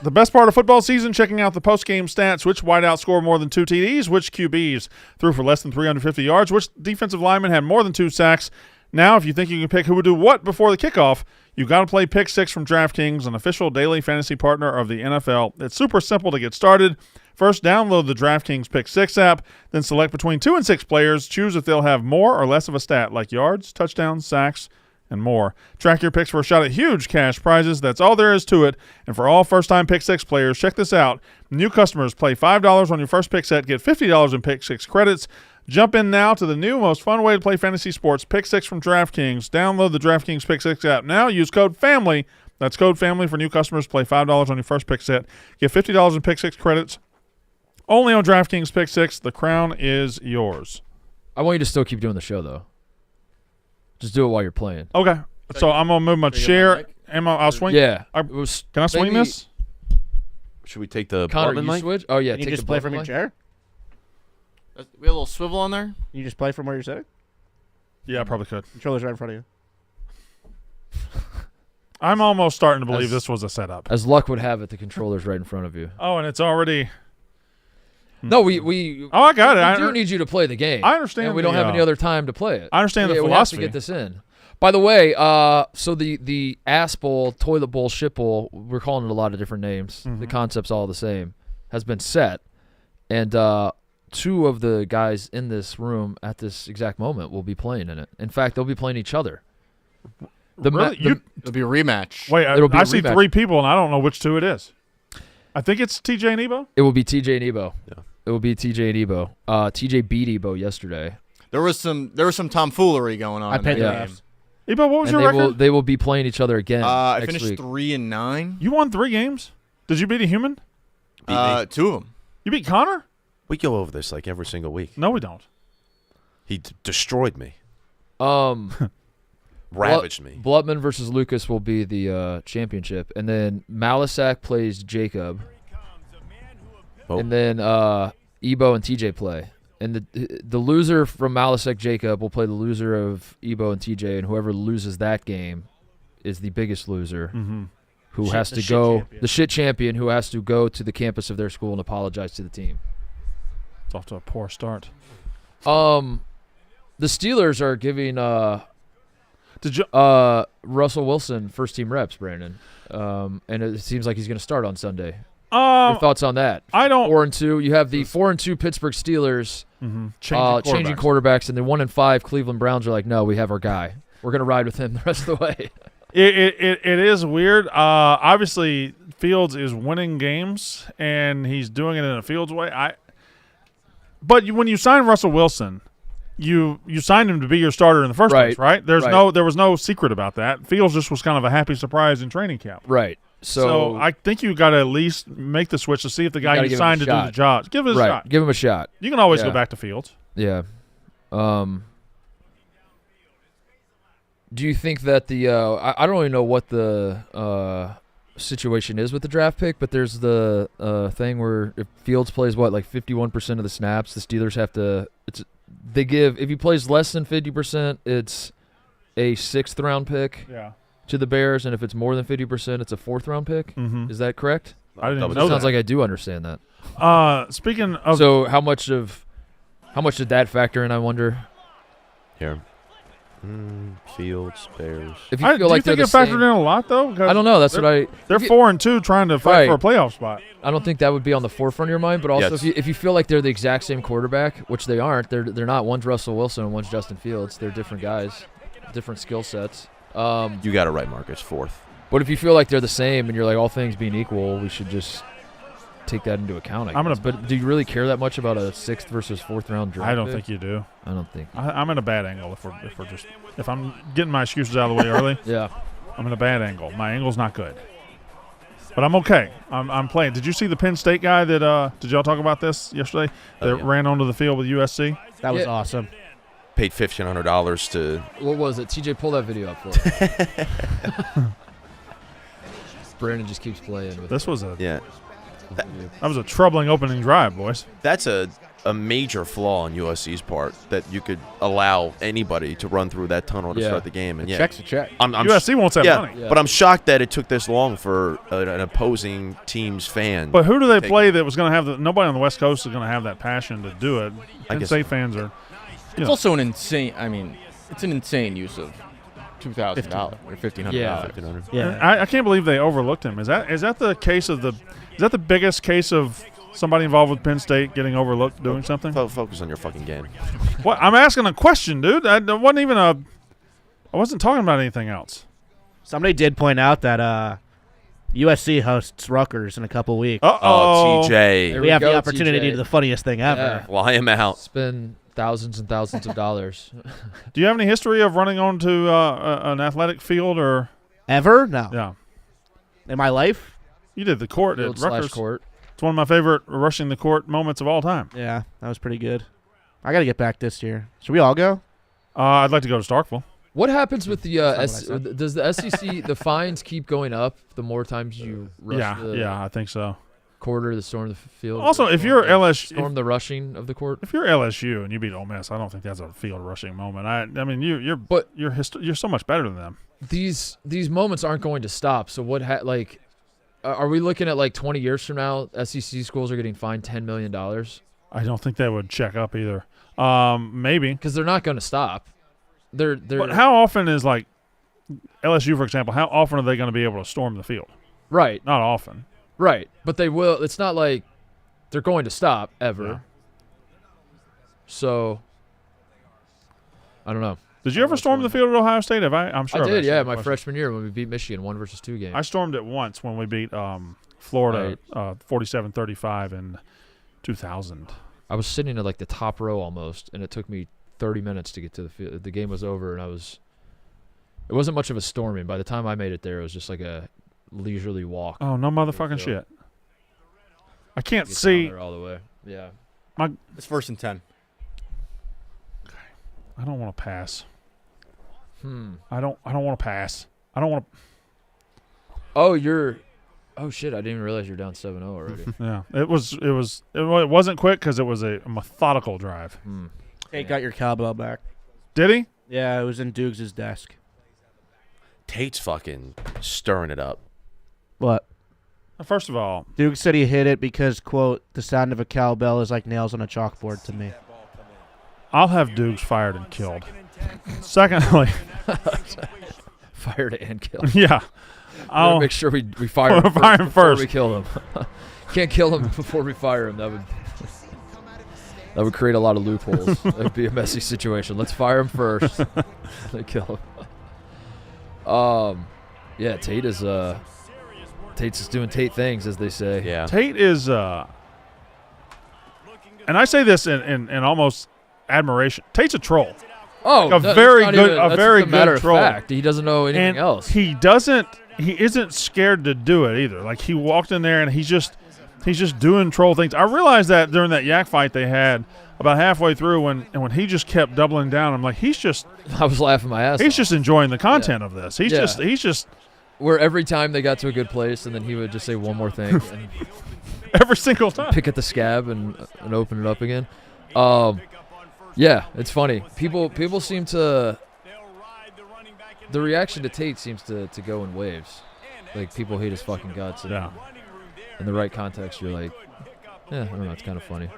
The best part of football season, checking out the post-game stats. Which wideout scored more than 2 TDs? Which QBs threw for less than 350 yards? Which defensive lineman had more than 2 sacks? Now, if you think you can pick who would do what before the kickoff, you got to play Pick 6 from DraftKings, an official daily fantasy partner of the NFL. It's super simple to get started. First, download the DraftKings Pick 6 app, then select between 2 and 6 players. Choose if they'll have more or less of a stat, like yards, touchdowns, sacks, and more. Track your picks for a shot at huge cash prizes. That's all there is to it. And for all first-time Pick 6 players, check this out. New customers play $5 on your first pick set, get $50 in Pick 6 credits. Jump in now to the new, most fun way to play fantasy sports, Pick 6 from DraftKings. Download the DraftKings Pick 6 app now. Use code FAMILY. That's code FAMILY for new customers. Play $5 on your first pick set. Get $50 in Pick 6 credits. Only on DraftKings Pick 6. The crown is yours. I want you to still keep doing the show though. Just do it while you're playing. Okay. So I'm going to move my chair. I'll swing. Yeah. I- It was- Can I swing maybe- this? Should we take the Connor, Bartman you mic? switch? Oh yeah. Can you take just the play Bartman from your mic. chair? We have a little swivel on there. You just play from where you're sitting? Yeah, I probably could. Controller's right in front of you. I'm almost starting to believe this was a setup. As luck would have it, the controller's right in front of you. Oh, and it's already. No, we. Oh, I got it. We do need you to play the game. I understand And we don't the, have any other time to play it. I understand the We have philosophy. to get this in. By the way, so the ass bowl, toilet bowl, shit bowl, we're calling it a lot of different names. The concept's all the same. Has been set, and two of the guys in this room at this exact moment will be playing in it. In fact, they'll be playing each other. Really? It'll be a rematch. Wait, It'll be I a see rematch. 3 people, and I don't know which 2 it is. I think it's TJ and Ebo. It will be TJ and Ebo. Yeah. It will be TJ and Ebo. TJ beat Ebo yesterday. There was some tomfoolery going on. I in paid that the Yeah. game. refs. Ebo, what was And your record? they will be playing each other again I next finished week. 3-9. You won 3 games. Did you beat a human? Beat me. 2 of them. You beat Connor? We go over this like every single week. No, we don't. He destroyed me, Ravaged ravaged me. Blutman versus Lucas will be the championship, and then Malisak plays Jacob, Oh. and then Ebo and TJ play. And the loser from Malisak Jacob will play the loser of Ebo and TJ, and whoever loses that game is the biggest loser, who Shit- has the to shit go champion. the shit champion, who has to go to the campus of their school and apologize to the team. It's off to a poor start. The Steelers are giving Did you? Russell Wilson first team reps, Brandon, and it seems like he's going to start on Sunday. Your thoughts on that? I don't. 4-2. You have the 4-2 Pittsburgh Steelers changing quarterbacks, and the 1-5 Cleveland Browns are like, no, we have our guy. We're going to ride with him the rest of the way. It is weird. Obviously, Fields is winning games, and he's doing it in a Fields way. But when you sign Russell Wilson, you signed him to be your starter in the first place, right? There was no secret about that. Fields just was kind of a happy surprise in training camp. Right. So I think you got to at least make the switch to see if the guy gotta you give him signed a to do shot. the job. Give it a shot. Give him a shot. You can always Yeah. go back to Fields. Yeah. Do you think that the I don't really know what the situation is with the draft pick, but there's the thing where if Fields plays like 51% of the snaps, the Steelers have to they give, if he plays less than 50%, it's a 6th round pick Yeah. to the Bears, and if it's more than 50%, it's a 4th round pick. Mm-hmm. Is that correct? I didn't even It know sounds that. like I do understand that. Speaking of, So how much did that factor in, I wonder? Here. Fields, Bears. If you do feel you like they're think the it factored same, in a lot though? 'Cause I don't know. That's what I. They're if you- 4-2 trying to fight for a Right. playoff spot. I don't think that would be on the forefront of your mind, but also Yes. if you feel like they're the exact same quarterback, which they aren't, they're not. One's Russell Wilson and one's Justin Fields. They're different guys, different skill sets. You got it right, Marcus. 4th. But if you feel like they're the same and you're like, all things being equal, we should just take that into account. I'm gonna- But do you really care that much about a 6th versus 4th round draft? I don't pick? think you do. I don't think. I'm in a bad angle if I'm getting my excuses out of the way early. Yeah. I'm in a bad angle. My angle's not good, but I'm okay. I'm playing. Did you see the Penn State guy that? Did y'all talk about this yesterday? That yeah. ran onto the field with USC. That was Yeah. awesome. Paid $1,500 to. What was it? TJ, pull that video up for me. Brandon just keeps playing with This was Yeah. that was a troubling opening drive, boys. That's a major flaw on USC's part, that you could allow anybody to run through that tunnel to Yeah. start the game. And yeah, Check's a check. I'm USC wants that yeah, money. Yeah. but I'm shocked that it took this long for an opposing team's fan. But who do they Take- play that was going to have nobody on the West Coast is going to have that passion to do it? I Penn guess State fans are. It's also an insane. I mean, it's an insane use of $2,000 or $1,500. Yeah. 1,500. Yeah. I can't believe they overlooked him. Is that the case of the? Is that the biggest case of somebody involved with Penn State getting overlooked doing something? Focus on your fucking game. What? I'm asking a question, dude. I wasn't talking about anything else. Somebody did point out that USC hosts Rutgers in a couple weeks. Oh, There TJ. We have go, the opportunity TJ. to do the funniest thing ever. Yeah. Fly him out. Spend thousands and thousands of dollars. Do you have any history of running onto an athletic field or? Ever? No. Yeah, In my life? you did the court at Field / Rutgers. court. It's one of my favorite rushing the court moments of all time. Yeah, that was pretty good. I got to get back this year. Should we all go? I'd like to go to Starkville. What happens with the That's not what I said. does the SEC the fines keep going up the more times you rush the Yeah, I think so. quarter, the storm the field? Also, the if storm you're the- LSU storm the rushing of the court. If you're LSU and you beat Ole Miss, I don't think that's a field rushing moment. I mean, you're so much better than them. These moments aren't going to stop. So what are we looking at like 20 years from now? SEC schools are getting fined $10 million I don't think that would check up either. Maybe. because they're not going to stop. They're But how often is like LSU, for example? How often are they going to be able to storm the field? right, Not often. right. But they will. It's not like they're going to stop ever. So I don't know. Did you ever storm the field at Ohio State? I'm sure I did. asked Yeah, that my question. freshman year when we beat Michigan 1-2 game. I stormed it once when we beat Florida 47-35 in 2000. I was sitting at like the top row almost, and it took me 30 minutes to get to the field. The game was over, and it wasn't much of a storming. By the time I made it there, it was just like a leisurely walk. Oh, no motherfucking shit. I can't Get down see. there all the way. Yeah. It's 1st and 10. I don't want to pass. I don't want to pass. I don't want to. Oh shit! I didn't even realize you're down 7-0 already. Yeah, it wasn't quick because it was a methodical drive. Tate got your cowbell back. Did he? Yeah, it was in Dukes' desk. Tate's fucking stirring it up. What? First of all, Duke said he hit it because, quote, the sound of a cowbell is like nails on a chalkboard to me. I'll have Dukes fired and killed. Secondly, Fired and killed. yeah, I'll make sure we fire him Fire him before first. we kill him. Can't kill him before we fire him. That would create a lot of loopholes. It'd be a messy situation. Let's fire him first. Then kill him. Yeah, Tate's just doing Tate things, as they say. Yeah. Tate is, and I say this in almost admiration. Tate's a troll. Oh, Like a that's very not good- even- a that's very just a matter good of troll. fact. He doesn't know anything And else. he isn't scared to do it either. Like, he walked in there and he's just doing troll things. I realized that during that yak fight they had about halfway through when he just kept doubling down. I'm like, I was laughing my ass off. he's just enjoying the content of this. He's Yeah. just Where every time they got to a good place, and then he would just say one more thing and every single time. pick at the scab and open it up again. Yeah, it's funny. People seem to. The reaction to Tate seems to go in waves. Like, people hate his fucking guts. And Yeah. in the right context, you're like, yeah, I don't know, it's kind of funny.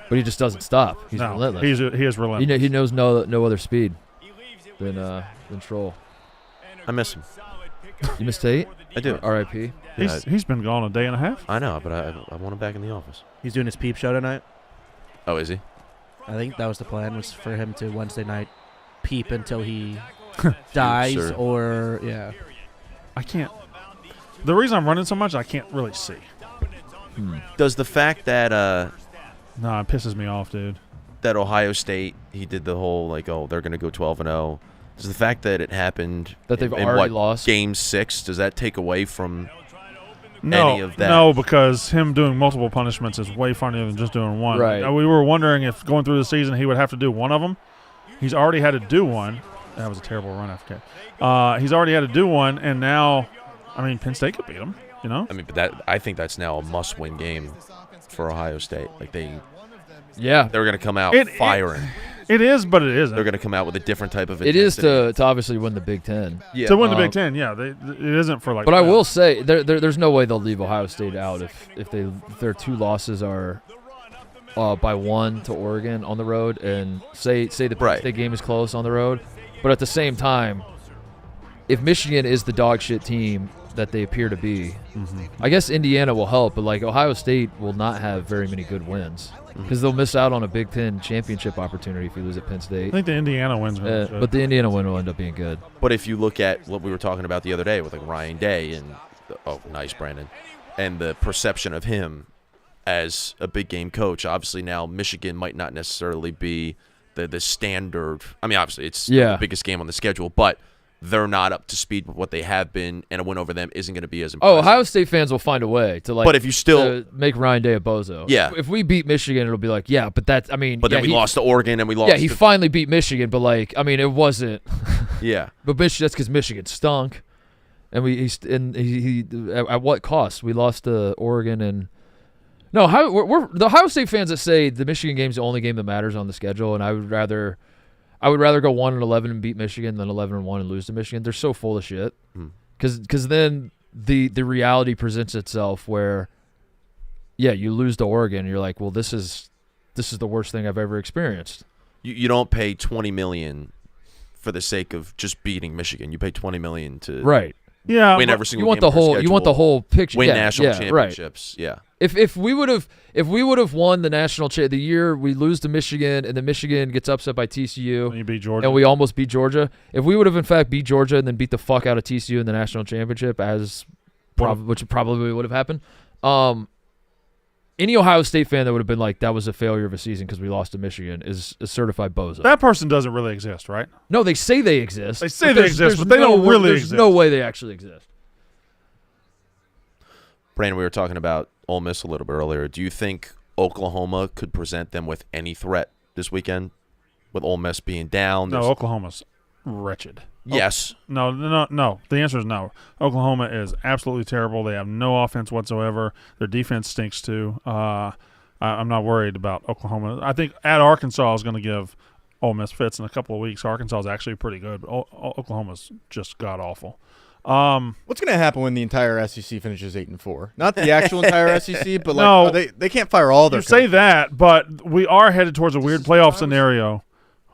But he just doesn't stop. He's No, relentless. he is relentless. He knows no other speed than Troll. I miss him. You miss Tate? I do. R.I.P. He's been gone a day and a half. I know, but I want him back in the office. He's doing his peep show tonight. Oh, is he? I think that was the plan, was for him to Wednesday night peep until he dies or, yeah. I can't. The reason I'm running so much, I can't really see. Does the fact that No, it pisses me off, dude. that Ohio State, he did the whole like, oh, they're going to go 12-0. Does the fact that it happened That they've in already what, lost? Game 6, does that take away from No, any of that? no, because him doing multiple punishments is way funnier than just doing one. Right. We were wondering if going through the season he would have to do one of them. He's already had to do one. That was a terrible run after catch. He's already had to do one, and now, I mean, Penn State could beat him. You know. I mean, but I think that's now a must-win game for Ohio State. Like they're going to come out firing. It is, but it isn't. They're going to come out with a different type of It intensity. is to obviously win the Big Ten. Yeah. To win the Big Ten, yeah. It isn't for like. But I will say there's no way they'll leave Ohio State out if their two losses are by 1 to Oregon on the road, and say the Penn State game is close on the road. But at the same time, if Michigan is the dog shit team that they appear to be, I guess Indiana will help, but like Ohio State will not have very many good wins because they'll miss out on a Big Ten championship opportunity if you lose at Penn State. I think the Indiana wins. But the Indiana win will end up being good. But if you look at what we were talking about the other day with like Ryan Day and nice Brandon, and the perception of him as a big game coach, obviously now Michigan might not necessarily be the standard. I mean, obviously it's the biggest game on the schedule, but they're not up to speed with what they have been, and a win over them isn't going to be as impressive. Oh, Ohio State fans will find a way to But if you still make Ryan Day a bozo, yeah. If we beat Michigan, it'll be like, yeah, but that, I mean, but then we lost to Oregon and we lost. Yeah, he finally beat Michigan, but like, I mean, it wasn't. Yeah, but that's because Michigan stunk, and he at what cost? We lost to Oregon and. No, we're the Ohio State fans that say the Michigan game's the only game that matters on the schedule, and I would rather go 1-11 and beat Michigan than 11-1 and lose to Michigan. They're so full of shit. Because then the reality presents itself where, yeah, you lose to Oregon, and you're like, well, this is the worst thing I've ever experienced. You don't pay $20 million for the sake of just beating Michigan. You pay $20 million to Yeah, win but every single You want game the of their whole. You want the schedule, whole picture. win yeah, national yeah, right. championships. Yeah. If we would have won the national the year we lose to Michigan and then Michigan gets upset by TCU you beat Georgia. and we almost beat Georgia, if we would have in fact beat Georgia and then beat the fuck out of TCU in the national championship, which probably would have happened, any Ohio State fan that would have been like that was a failure of a season because we lost to Michigan is a certified bozo. That person doesn't really exist, right? No, they say they exist. They say they exist, there's but they don't really there's exist. no way they actually exist. Brandon, we were talking about Ole Miss a little bit earlier. Do you think Oklahoma could present them with any threat this weekend, with Ole Miss being down? No, Oklahoma's wretched. Yes. No. The answer is no. Oklahoma is absolutely terrible. They have no offense whatsoever. Their defense stinks too. I'm not worried about Oklahoma. I think at Arkansas is going to give Ole Miss fits in a couple of weeks. Arkansas is actually pretty good, but Oklahoma's just god awful. What's going to happen when the entire SEC finishes 8-4? Not the actual entire SEC, but like No. they can't fire all their. You say that, but we are headed towards a weird playoff scenario.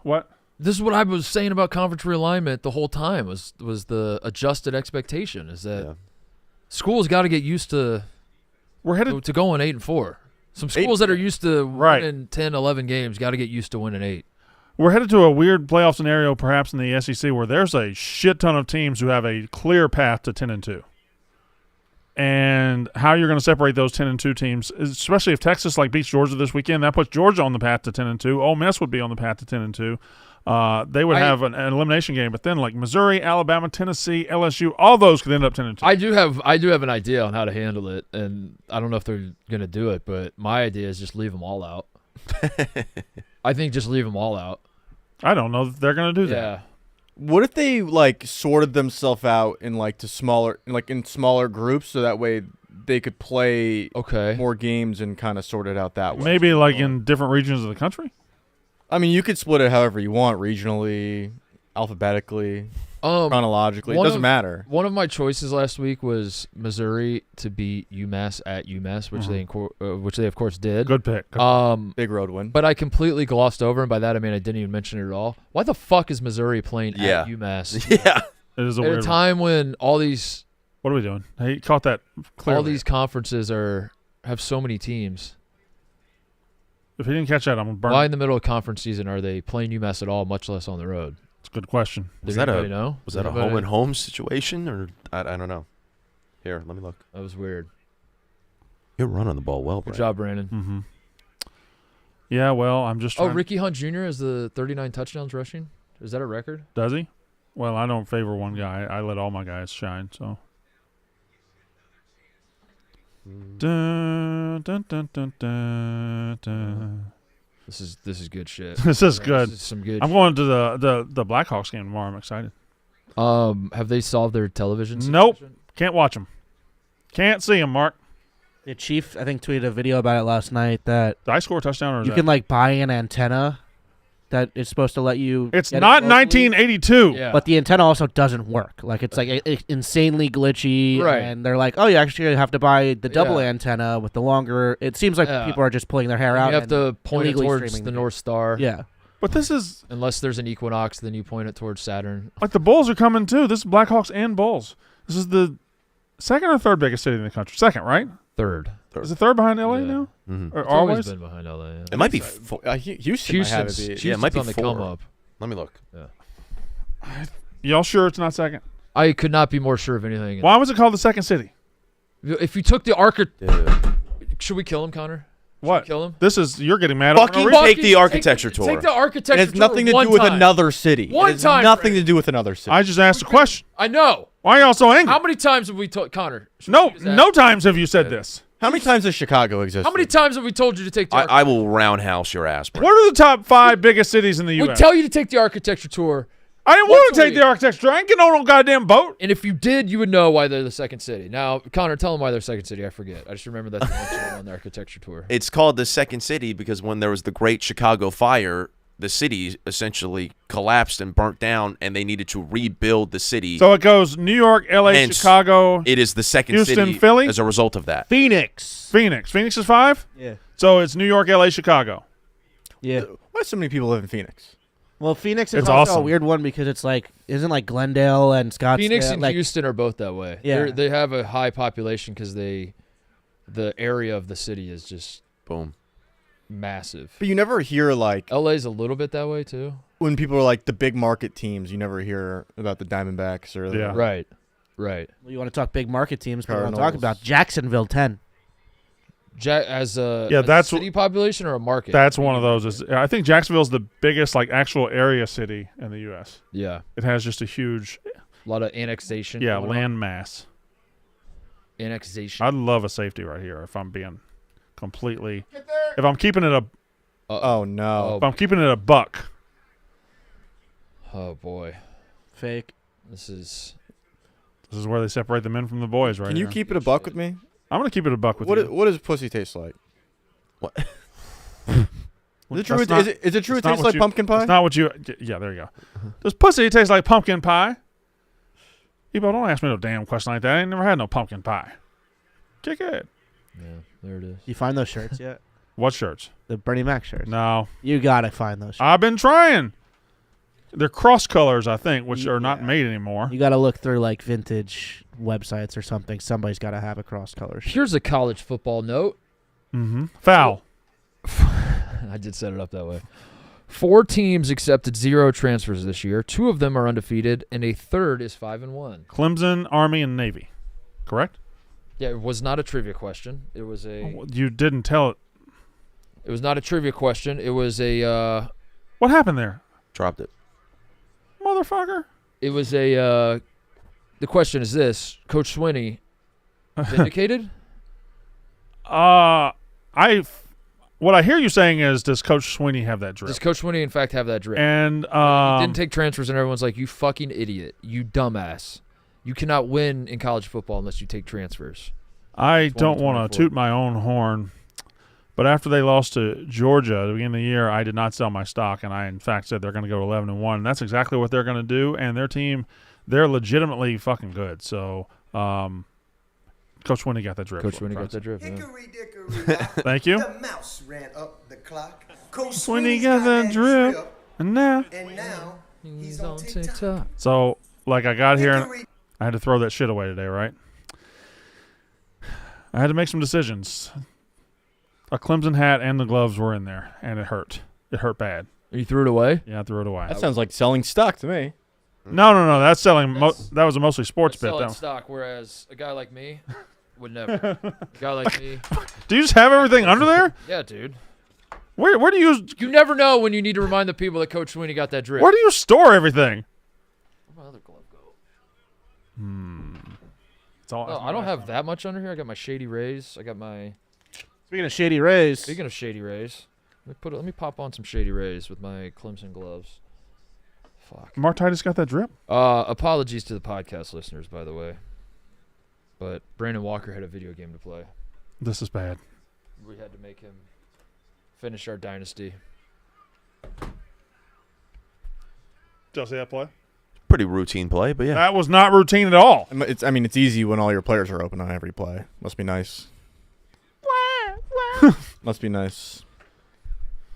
What? This is what I was saying about conference realignment the whole time was the adjusted expectation is that schools got to get used to We're headed to going 8-4. Some schools that are used to winning 10, 11 games got to get used to winning 8. We're headed to a weird playoff scenario, perhaps in the SEC, where there's a shit ton of teams who have a clear path to 10-2. And how you're going to separate those 10-2 teams, especially if Texas beats Georgia this weekend, that puts Georgia on the path to 10-2. Ole Miss would be on the path to 10-2. They would have an elimination game, but then Missouri, Alabama, Tennessee, LSU, all those could end up 10-2. I do have an idea on how to handle it, and I don't know if they're going to do it, but my idea is just leave them all out. I think just leave them all out. I don't know if they're going to do that. Yeah. What if they sorted themselves out in in smaller groups so that way they could play more games and kind of sort it out that way? Maybe in different regions of the country? I mean, you could split it however you want, regionally, alphabetically, chronologically. It doesn't matter. One of my choices last week was Missouri to beat UMass at UMass, which they of course did. Good pick. Big road win. But I completely glossed over, and by that I mean I didn't even mention it at all. Why the fuck is Missouri playing at UMass? Yeah. It is at a time when all these what are we doing? Hey, caught that clearly. All these conferences have so many teams. If he didn't catch that, I'm going to burn Why him. in the middle of conference season are they playing UMass at all, much less on the road? It's a good question. Was that a home and home situation, or I don't know? Here, let me look. That was weird. You're running the ball well, Good job, Brandon. Mm-hmm. Yeah, well, I'm just trying. Ricky Hunt Jr. has the 39 touchdowns rushing. Is that a record? Does he? Well, I don't favor one guy. I let all my guys shine, so. Dun, dun, dun, dun, dun, dun. This is good shit. This is good. This is some good. I'm going to the Blackhawks game tomorrow. I'm excited. Have they solved their television situation? Nope. Can't watch them. Can't see them, Mark. The Chief, I think, tweeted a video about it last night that Did I score a touchdown or is you that? can buy an antenna that is supposed to let you. It's get not it locally, 1982. Yeah. but the antenna also doesn't work. It's insanely glitchy, Right. and they're like, "Oh, you actually have to buy the double Yeah. antenna with the longer." It seems like Yeah. people are just pulling their hair out. You have and to point it illegally towards streaming the game. North Star. Yeah, But this is Unless there's an equinox, then you point it towards Saturn. the Bulls are coming too. This is Blackhawks and Bulls. This is the second or third biggest city in the country. Second, right? Third. Is it third behind LA Yeah. now? Mm-hmm. Or It's always always? been behind LA. Yeah. It might be. Houston might have it be. Houston's Yeah, it might be on the 4. come up. Let me look. Y'all sure it's not second? I could not be more sure of anything. Why was it called the second city? If you took the Yeah. should we kill him, Connor? What? Kill him? This is you're getting mad. over Fucking no reason. take the architecture tour. Take the architecture It has tour nothing to one do with time. another city. One it has time, nothing Brandon. to do with another city. I just asked a question. I know. Why are y'all so angry? How many times have we told Connor? No times have you said this. How many times has Chicago existed? How many times have we told you to take the I will roundhouse your ass, bro. What are the top 5 biggest cities in the We U.S.? tell you to take the architecture tour, I didn't once want to a take week. the architecture. I ain't getting on no goddamn boat. and if you did, you would know why they're the second city. Now, Connor, tell them why they're second city. I forget. I just remember that they mentioned it on the architecture tour. It's called the second city because when there was the Great Chicago Fire, the city essentially collapsed and burnt down, and they needed to rebuild the city. So it goes New York, L.A., Hence, Chicago, it is the second Houston, city Philly? as a result of that. Phoenix. Phoenix. Phoenix is 5? Yeah. So it's New York, L.A., Chicago. Yeah. Why do so many people live in Phoenix? Well, Phoenix is It's also a awesome. weird one because it's like, isn't like Glendale and Scottsdale. Phoenix and like, Houston are both that way. Yeah. They have a high population because the area of the city is just Boom. massive. But you never hear like LA's a little bit that way too. when people are like the big market teams. You never hear about the Diamondbacks or the, Yeah. Right. you want to talk big market teams, but we want to talk Cardinals. about Jacksonville 10. As a Yeah, as that's a city population or a market. That's one of those. I think Jacksonville's the biggest like actual area city in the U.S. Yeah, It has just a huge, a lot of annexation. yeah, going on. land mass. Annexation. I'd love a safety right here if I'm being completely. If I'm keeping it a, Oh no! if I'm keeping it a buck. Oh boy, Fake. this is This is where they separate the men from the boys, right? Can you here. keep it a buck with me? I'm gonna keep it a buck with What you. what does pussy taste like? What? Is it true? That's not- Is it true? It it's not tastes what like you- pumpkin pie. It's not what you. Yeah, there you go. Does pussy taste like pumpkin pie? Ebo, don't ask me no damn question like that. I ain't never had no pumpkin pie. Kick it. yeah. There it is. You find those shirts yet? What shirts? The Bernie Mac shirts. No, You gotta find those. Shirts. I've been trying. They're cross colors, I think, which are not Yeah. made anymore. You gotta look through like vintage websites or something. Somebody's gotta have a cross color shirt. Here's a college football note. Mm-hmm. Foul. I did set it up that way. 4 teams accepted 0 transfers this year. 2 of them are undefeated, and a third is 5-1. Clemson, Army, and Navy. Correct? Yeah, it was not a trivia question. It was You didn't tell it. It was not a trivia question. It was a. What happened there, Dropped it. motherfucker? It was a. The question is this: Coach Swinney vindicated? What I hear you saying is, does Coach Sweeney have that drip? Does Coach Swinney in fact have that drip? And he didn't take transfers, and everyone's like, "You fucking idiot! You dumbass! You cannot win in college football unless you take transfers." I don't want to 2024. toot my own horn, but after they lost to Georgia at the beginning of the year, I did not sell my stock, and I in fact said they're going to go 11-1. And that's exactly what they're going to do. And their team, they're legitimately fucking good. So, Coach Sweeney got that drip. Coach Swinney got that drip. Yeah. Hickory dickory dock, Thank you. the mouse ran up the clock. Coach Sweeney Sweeney's got that drip, and now. and now He's on TikTok. So, like, I got here, and Hickory I had to throw that shit away today, right? I had to make some decisions. A Clemson hat and the gloves were in there, and it hurt. It hurt bad. You threw it away. Yeah, I threw it away. That sounds like selling stock to me. No. That's selling. That's- That was a mostly sports bit. Selling Though. stock, whereas a guy like me would never. A guy like me, Do you just have everything under there? yeah, dude. Where do you You never know when you need to remind the people that Coach Swinney got that drip. where do you store everything? Where'd my other glove go? It's all, Oh, I don't have that much under here. I got my Shady Rays. I got my. Speaking of Shady Rays, Speaking of Shady Rays, let me pop on some Shady Rays with my Clemson gloves. Fuck. Mark Titus got that drip. Apologies to the podcast listeners, by the way. But Brandon Walker had a video game to play. This is bad. We had to make him finish our dynasty. Did y'all see that play? Pretty routine play, but yeah. That was not routine at all. It's easy when all your players are open on every play. Must be nice. Must be nice.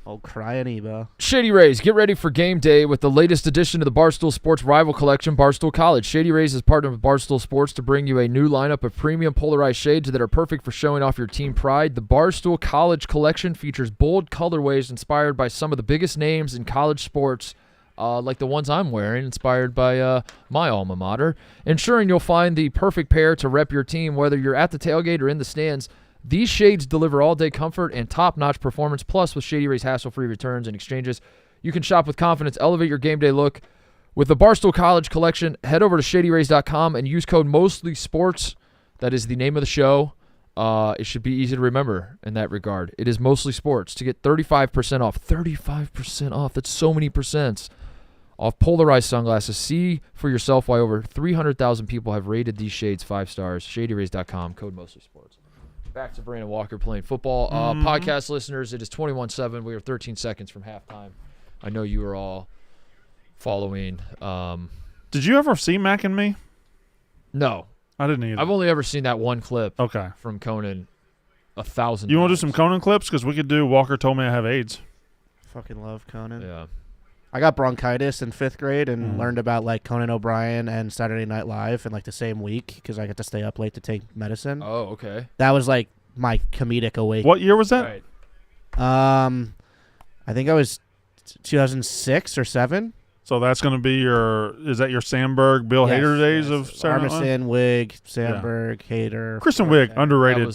old crying Ebo. Shady Rays, get ready for game day with the latest addition to the Barstool Sports rival collection, Barstool College. Shady Rays is partnered with Barstool Sports to bring you a new lineup of premium polarized shades that are perfect for showing off your team pride. The Barstool College collection features bold colorways inspired by some of the biggest names in college sports, like the ones I'm wearing, inspired by my alma mater, ensuring you'll find the perfect pair to rep your team, whether you're at the tailgate or in the stands. These shades deliver all-day comfort and top-notch performance, plus with Shady Rays hassle-free returns and exchanges. You can shop with confidence, elevate your game day look. With the Barstool College collection, head over to ShadyRays.com and use code MOSTLYSPORTS. That is the name of the show. It should be easy to remember in that regard. It is Mostly Sports to get 35% off. 35% off. That's so many percents off polarized sunglasses. See for yourself why over 300,000 people have rated these shades 5 stars. ShadyRays.com, code MostlySports. Back to Brandon Walker playing football. Podcast listeners, it is 21-7. We are 13 seconds from halftime. I know you are all following. Did you ever see Mac and Me? No. I didn't either. I've only ever seen that one clip Okay. from Conan 1,000 You want to do times. some Conan clips? Because we could do Walker Told Me I Have AIDS. Fucking love Conan. Yeah. I got bronchitis in 5th grade and learned about like Conan O'Brien and Saturday Night Live in like the same week because I got to stay up late to take medicine. Oh, okay. That was like my comedic awakening. What year was that? Right. I think I was 2006 or 7. So that's going to be is that your Sandberg, Bill Yes, Hader days yes. of Saturday Night Live? Armisen, Wig, Sandberg, Hader. Kristen Wiig, underrated.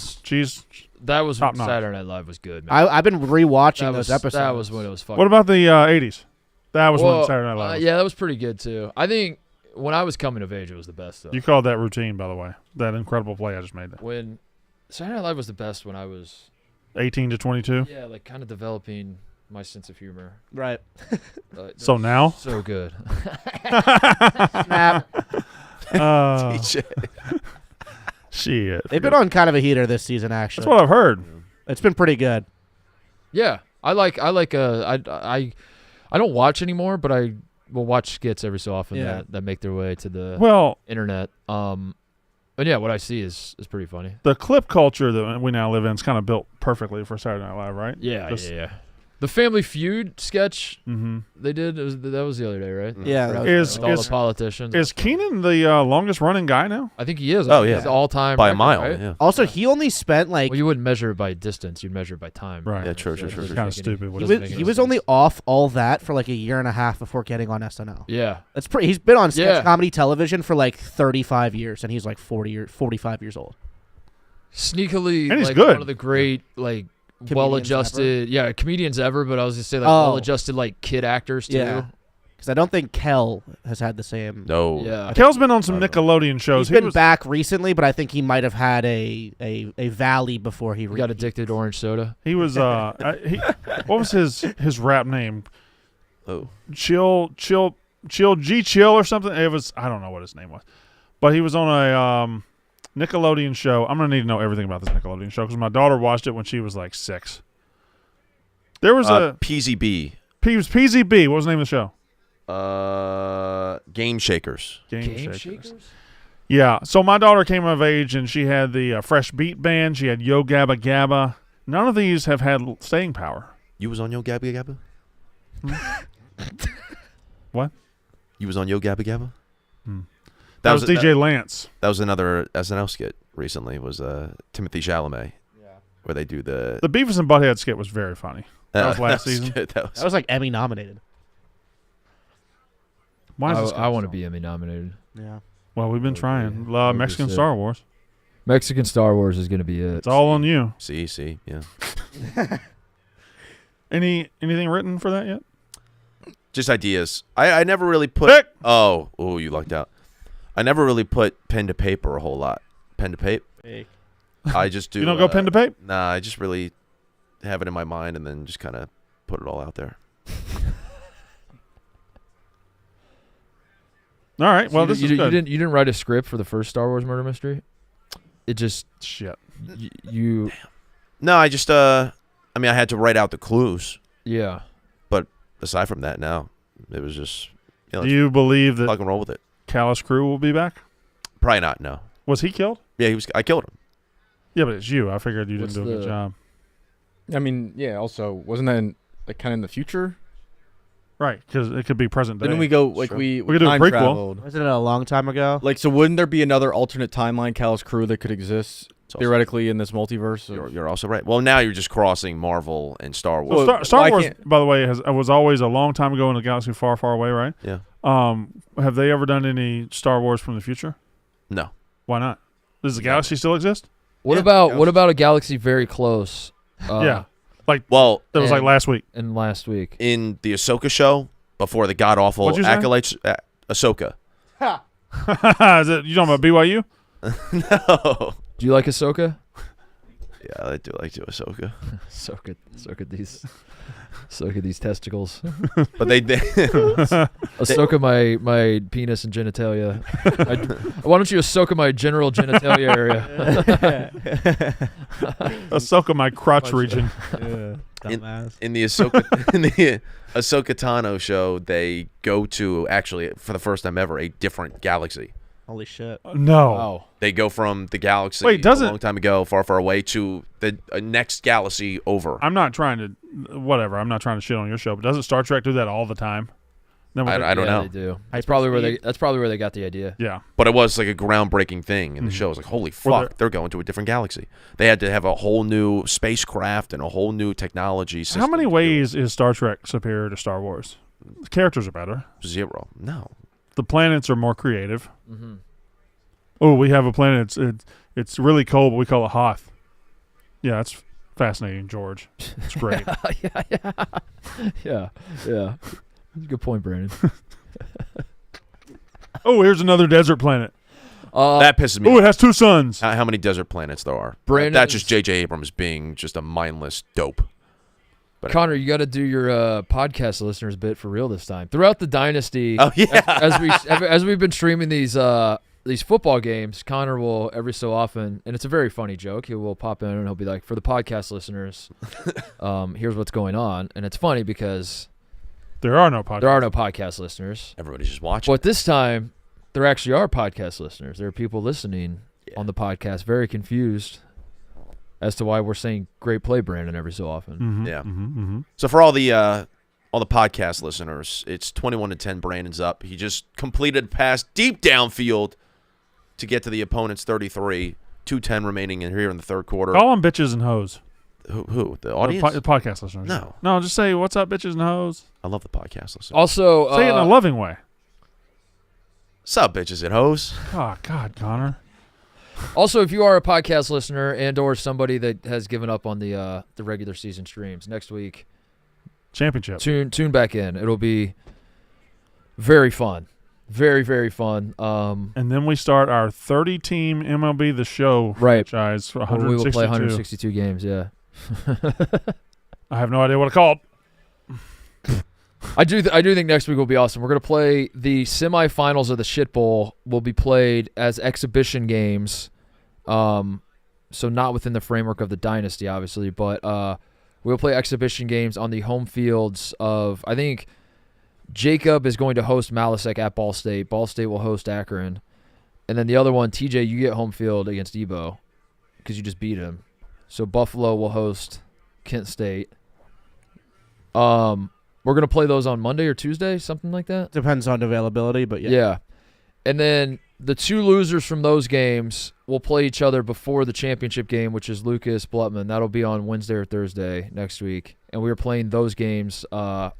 That was Top when notch. Saturday Night Live was good, man. I've been rewatching those episodes. That was when it was fucking. What about the 80s? That was when Saturday Night Live was. Yeah, that was pretty good, too. I think when I was coming of age, it was the best, though. You called that routine, by the way. That incredible play I just made. When Saturday Night Live was the best when I was 18 to 22. Yeah, like kind of developing my sense of humor. Right. So now? So good. Snap. TJ. Shit. They've been on kind of a heater this season, actually. That's what I've heard. It's been pretty good. Yeah, I don't watch anymore, but I will watch skits every so often that make their way to the internet. But yeah, what I see is pretty funny. The clip culture that we now live in is kind of built perfectly for Saturday Night Live, right? Yeah, yeah. The Family Feud sketch they did, that was the other day, right? Yeah. With all the politicians. Is Keenan the longest running guy now? I think he is. Oh, yeah. He's all-time By a record, mile, right? yeah. Also, he only spent like Well, you wouldn't measure it by distance. You'd measure it by time. Right. Yeah, true. Kind of stupid. he was only off all that for like a year and a half before getting on SNL. Yeah. That's pretty. He's been on sketch comedy television for like 35 years, and he's like 45 years old. Sneakily, And he's like good. one of the great well-adjusted, comedians ever. But I was just say like well-adjusted like kid actors too. Yeah. Because I don't think Kel has had the same. No. Yeah. Kel's been on some Nickelodeon shows. He's been back recently, but I think he might have had a valley before he got addicted to orange soda. He was what was his rap name? Oh. Chill or something. It was, I don't know what his name was, but he was on a Nickelodeon show. I'm gonna need to know everything about this Nickelodeon show because my daughter watched it when she was like 6. There was a PZB. It was PZB. What was the name of the show? Game Shakers. Game Shakers. Yeah. So my daughter came of age and she had the Fresh Beat Band. She had Yo Gabba Gabba. None of these have had staying power. You was on Yo Gabba Gabba? What? You was on Yo Gabba Gabba? That was DJ Lance. That was another SNL skit recently. Was Timothy Chalamet? Yeah. Where they do the Beavis and Butthead skit was very funny. That was last season. Good. That was like Emmy nominated. Why is this I want to be Emmy nominated. Yeah. Well, we've been trying. That Mexican was it. Star Wars. Mexican Star Wars is going to be it. It's all on you. See, yeah. Anything written for that yet? Just ideas. I never really put. Pick. Oh, you lucked out. I never really put pen to paper a whole lot. Pen to paper. I just do. You don't go pen to paper? Nah, I just really have it in my mind and then just kind of put it all out there. All right. Well, So this is good. You didn't write a script for the first Star Wars murder mystery. It just shit. You. No, I just. I had to write out the clues. Yeah. But aside from that, no, it was just. Do you believe that fucking roll with it? Callous Crew will be back? Probably not. No. Was he killed? Yeah, he was. I killed him. Yeah, but it's you. I figured you didn't do a good job. I mean, yeah. Also, wasn't that kind of in the future? Right, because it could be present day. Didn't we go we could do a time prequel. traveled? Wasn't it a long time ago? Like, so wouldn't there be another alternate timeline, Callous Crew, that could exist theoretically in this multiverse? You're also right. Well, now you're just crossing Marvel and Star Wars. Well, Star Wars, by the way, was always a long time ago in a galaxy far, far away, right? Yeah. Have they ever done any Star Wars from the future? No. Why not? Does the galaxy still exist? What about a galaxy very close? Yeah. That was like last week. And last week. In the Ahsoka show, before the god-awful acolytes, Ahsoka. Is it, you talking about BYU? No. Do you like Ahsoka? Yeah, I do like to Ahsoka. Soak these testicles. But they Ahsoka my penis and genitalia. Why don't you Ahsoka my general genitalia area? Ahsoka my crotch region. In the Ahsoka Tano show, they go to actually for the first time ever a different galaxy. Holy shit! No. Wow. They go from the galaxy a long time ago, far, far away, to the next galaxy over. I'm not trying to, whatever. I'm not trying to shit on your show, but doesn't Star Trek do that all the time? No, but I don't Yeah, know. they do. That's probably where they got the idea. yeah. But it was like a groundbreaking thing in the Mhm. show. It was like, holy Well, fuck, they're going to a different galaxy. They had to have a whole new spacecraft and a whole new technology system. How many to do ways is Star Trek superior to Star Wars? The characters are better. it. 0. No. The planets are more creative. Mm-hmm. Oh, we have a planet. It's really cold, but we call it Hoth. Yeah, that's fascinating, George. It's great. yeah. Good point, Brandon. Oh, here's another desert planet. That pisses me Oh, it off. has 2 suns. How many desert planets there are. Brandon's- That's just J.J. Abrams being just a mindless dope. Connor, you got to do your podcast listeners bit for real this time. Throughout the dynasty, Oh, yeah. as we've been streaming these football games, Connor will every so often, and it's a very funny joke. He will pop in and he'll be like, "For the podcast listeners, here's what's going on," and it's funny because There are no podcasts. there are no podcast listeners, Everybody's just watching. but this time there actually are podcast listeners. There are people listening on the podcast, very confused as to why we're saying "great play, Brandon" every so often. Mm-hmm, Yeah. Mm-hmm. So for all the podcast listeners, it's 21-10. Brandon's up. He just completed a pass deep downfield to get to the opponent's 33. 2:10 remaining in here in the third quarter. Call them bitches and hoes. Who? The The audience? podcast listeners. No. No, just say, what's up, bitches and hoes? I love the podcast listeners. Also, Say it in a loving way. Sup, bitches and hoes? Oh, God, Connor. Also, if you are a podcast listener and or somebody that has given up on the regular season streams, next week Championship. tune back in. It'll be very fun, very very fun. And then we start our 30-team MLB The Show Right. franchise for We will 162. play 162 games. Yeah, I have no idea what it's called. I do think next week will be awesome. We're gonna play the semifinals of the Shit Bowl. Will be played as exhibition games, so not within the framework of the dynasty, obviously, but we'll play exhibition games on the home fields of. I think Jacob is going to host Malasek at Ball State. Ball State will host Akron, and then the other one, TJ, you get home field against Ebo because you just beat him. So Buffalo will host Kent State. We're going to play those on Monday or Tuesday, something like that? Depends on availability, but yeah. Yeah. And then the two losers from those games will play each other before the championship game, which is Lucas Blutman. That'll be on Wednesday or Thursday next week. And we are playing those games on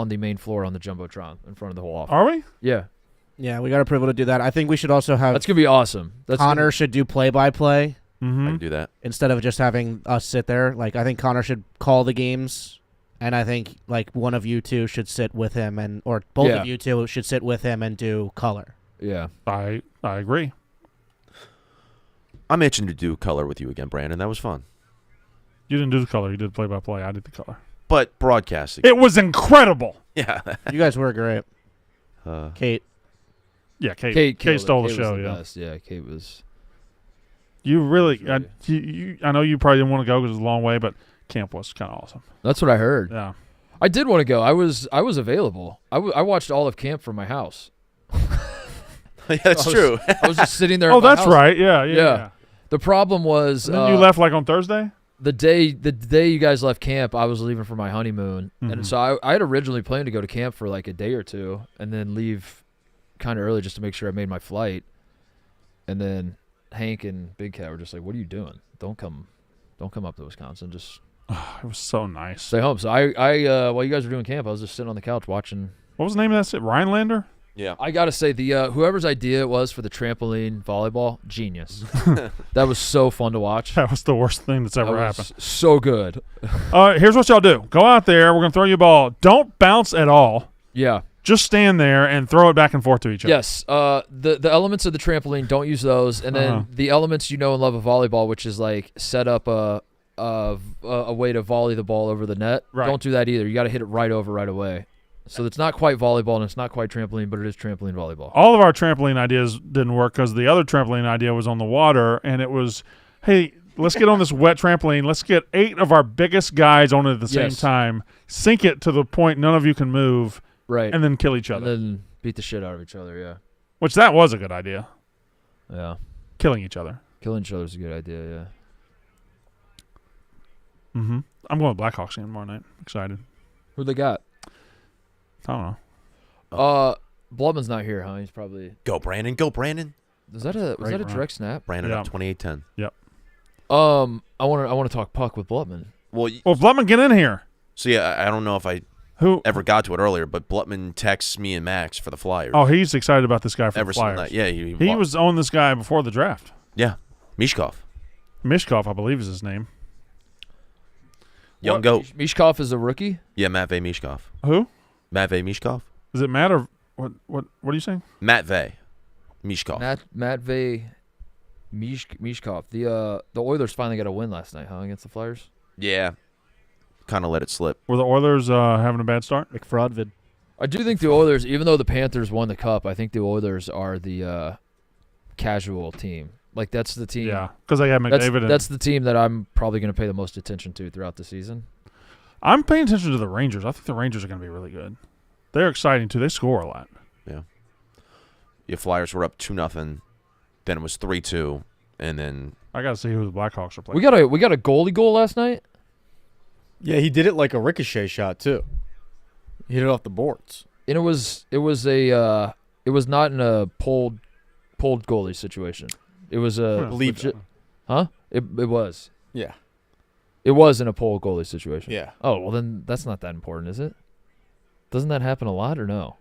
the main floor on the Jumbotron in front of the whole office. Are we? Yeah. Yeah, we got approval to do that. I think we should also have That's going to be awesome. Connor should do play-by-play I Mm-hmm. can do that. instead of just having us sit there. Like, I think Connor should call the games, and I think like one of you two should sit with him, or both Yeah. of you two should sit with him and do color. Yeah. I agree. I'm itching to do color with you again, Brandon. That was fun. You didn't do the color. You did play-by-play. I did the color. But broadcasting. It was incredible. Yeah. You guys were great. Kate. Yeah, Kate Kate stole the Kate show, was yeah. best. Yeah, Kate was. You really, Really. I know you probably didn't want to go because it's a long way, but camp was kind of awesome. That's what I heard. Yeah. I did want to go. I was available. I watched all of camp from my house. Yeah, that's true. I was just sitting there. Oh, at my that's house. right. Yeah. The problem was And then you left like on Thursday? the day you guys left camp. I was leaving for my honeymoon, Mhm. and so I had originally planned to go to camp for like a day or two, and then leave kind of early just to make sure I made my flight. And then Hank and Big Cat were just like, "What are you doing? Don't come up to Wisconsin. Just It was so nice. stay home." So I while you guys were doing camp, I was just sitting on the couch watching. What was the name of that sit? Rhinelander? Yeah. I gotta say the whoever's idea it was for the trampoline volleyball, genius. That was so fun to watch. That was the worst thing that's That ever was happened. so good. Here's what y'all do. Go out there. We're going to throw you a ball. Don't bounce at all. Yeah. Just stand there and throw it back and forth to each other. Yes. The elements of the trampoline, don't use those, and then the elements you know and love of volleyball, which is like set up a way to volley the ball over the net. Right. Don't do that either. You got to hit it right over right away. So it's not quite volleyball and it's not quite trampoline, but it is trampoline volleyball. All of our trampoline ideas didn't work because the other trampoline idea was on the water, and it was, hey, let's get on this wet trampoline. Let's get 8 of our biggest guys on it at the same Yes. time, sink it to the point none of you can move, Right. and then kill each And other. then beat the shit out of each other. Yeah. Which that was a good idea, Yeah. killing each other. Killing each other is a good idea. Yeah. Mm-hmm. I'm going to Blackhawks game tomorrow night. Excited. Who they got? I don't know. Blubman's not here, huh? He's probably. Go, Brandon. Go, Brandon. Was that a Great direct snap? Brandon Yeah. up 28-10. I want to talk puck with Blubman. Well, Well, Blutman, get in here. so yeah, I don't know if I Who? ever got to it earlier, but Blutman texts me and Max for the Flyers. Oh, he's excited about this guy for every the single Flyers. night. Yeah, He was on this guy before the draft. Yeah, Mishkov, Mishkov, I believe, is his name. young goat. Mishkov is a rookie. Yeah, Matvey Mishkov. Who? Matvey Mishkov. Does it matter? What are you saying? Matvey Mishkov. Matvey Mishkov. The Oilers finally got a win last night, huh, against the Flyers. Yeah, kind of let it slip. Were the Oilers having a bad start? McFraudvid. I do think the Oilers, even though the Panthers won the cup, I think the Oilers are the casual team. Like, that's the team. Yeah, because they had McDavid. That's the team that I'm probably going to pay the most attention to throughout the season. I'm paying attention to the Rangers. I think the Rangers are going to be really good. They're exciting, too. They score a lot. Yeah. Your Flyers were up 2-0, then it was 3-2, and then I got to see who the Blackhawks are playing. We got a goalie goal last night. Yeah, he did it like a ricochet shot too. He hit it off the boards. And it was not in a pulled goalie situation. It was a Believe legit, it. huh? It was. Yeah. It was in a pulled goalie situation. Yeah. Oh, well then that's not that important, is it? Doesn't that happen a lot or no?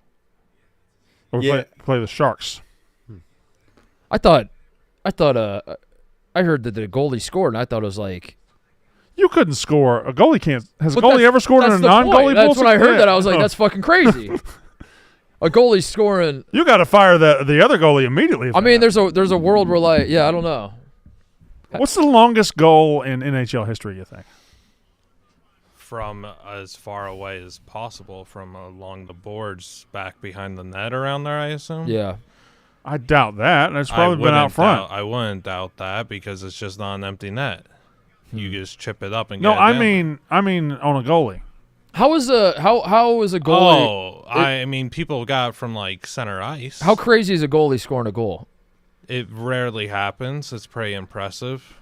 Or we play the Sharks. I thought I heard that the goalie scored and I thought it was like You couldn't score. A goalie can't. Has a But goalie that's- ever scored in a that's the point. non-goalie That's when I heard that. I was like, Oh. that's fucking crazy. A goalie scoring. You got to fire the other goalie immediately. if I that mean, happens. there's a world where like, yeah, I don't know. What's the longest goal in NHL history, you think? From as far away as possible from along the boards back behind the net around there, I assume. Yeah. I doubt that. It's I probably been out wouldn't front. I wouldn't doubt that because it's just not an empty net. You just chip it up and No, get it I down. mean on a goalie. How is a goalie? Oh, I mean, people got it from like center ice. How crazy is a goalie scoring a goal? It rarely happens. It's pretty impressive.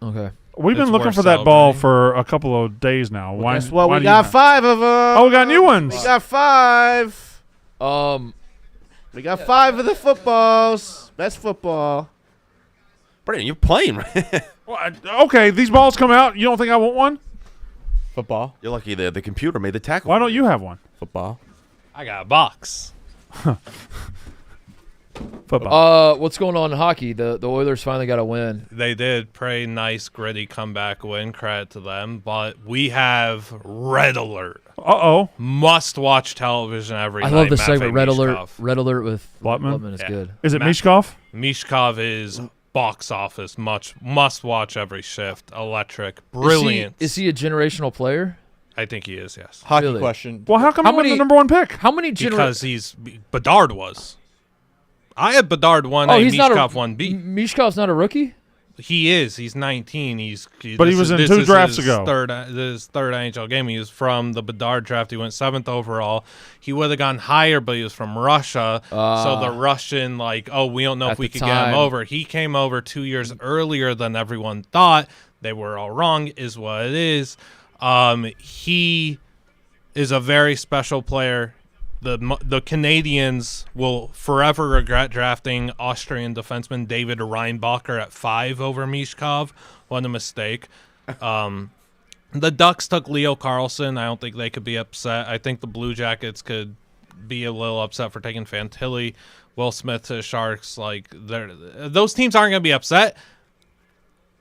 Okay. We've been It's looking worth for that ball celebrating. for a couple of days now. Why? Guess what? why We do you got not? 5 of them. Oh, we got new ones. We got 5. We got 5 of the footballs. Best football. Brandon, you're playing, right? Well, okay, these balls come out. You don't think I want one? Football. You're lucky the computer made the tackle. Why don't you have one? Football. I got a box. Football. What's going on in hockey? The Oilers finally got a win. They did pretty nice, gritty comeback win. Credit to them. But we have Red Alert. Uh-oh. Must-watch television every I night. love this Matvey segment. Red Alert. Mishkov. Red Alert with Blutman? is Yeah. good. Is it Matt- Mishkov? Mishkov is box office. Must-watch every shift. Electric. Brilliant. Is he a generational player? I think he is, yes. Hockey Really? question. Well, how come How he wasn't many- the number one pick? How many Because Bedard was. I had Bedard 1A, Oh, he's not a Mishkov 1B. Mishkov's not a rookie? He is. He's 19. But he was in 2 drafts his ago. His third NHL game. He was from the Bedard draft. He went 7th overall. He would have gone higher, but he was from Russia. So the Russian, we don't know At if we the could get him time. over. He came over 2 years earlier than everyone thought. They were all wrong, is what it is. He is a very special player. The Canadians will forever regret drafting Austrian defenseman David Reinbacher at 5 over Mishkov. What a mistake. The Ducks took Leo Carlson. I don't think they could be upset. I think the Blue Jackets could be a little upset for taking Fantilli. Will Smith to the Sharks. Those teams aren't going to be upset.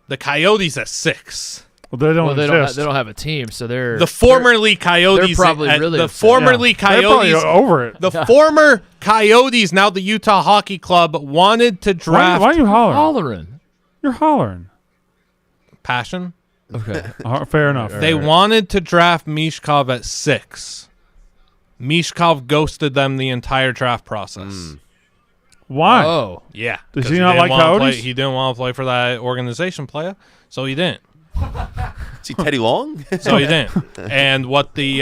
The Coyotes at 6. Well, they don't exist. They don't have a team, so they're The formerly Coyotes. they're probably really the upset. formerly They're probably Coyotes. over it. The former Coyotes, now the Utah Hockey Club, wanted to Why draft are you hollering? hollering. You're hollering. Passion. Okay. Fair enough. They wanted to draft Mishkov at 6. Mishkov ghosted them the entire draft process. Why? Oh. Yeah. Does 'cause he not didn't like wanna Coyotes? He didn't want to play for that organization player, so he didn't. Is he Teddy Long? So he didn't. And what the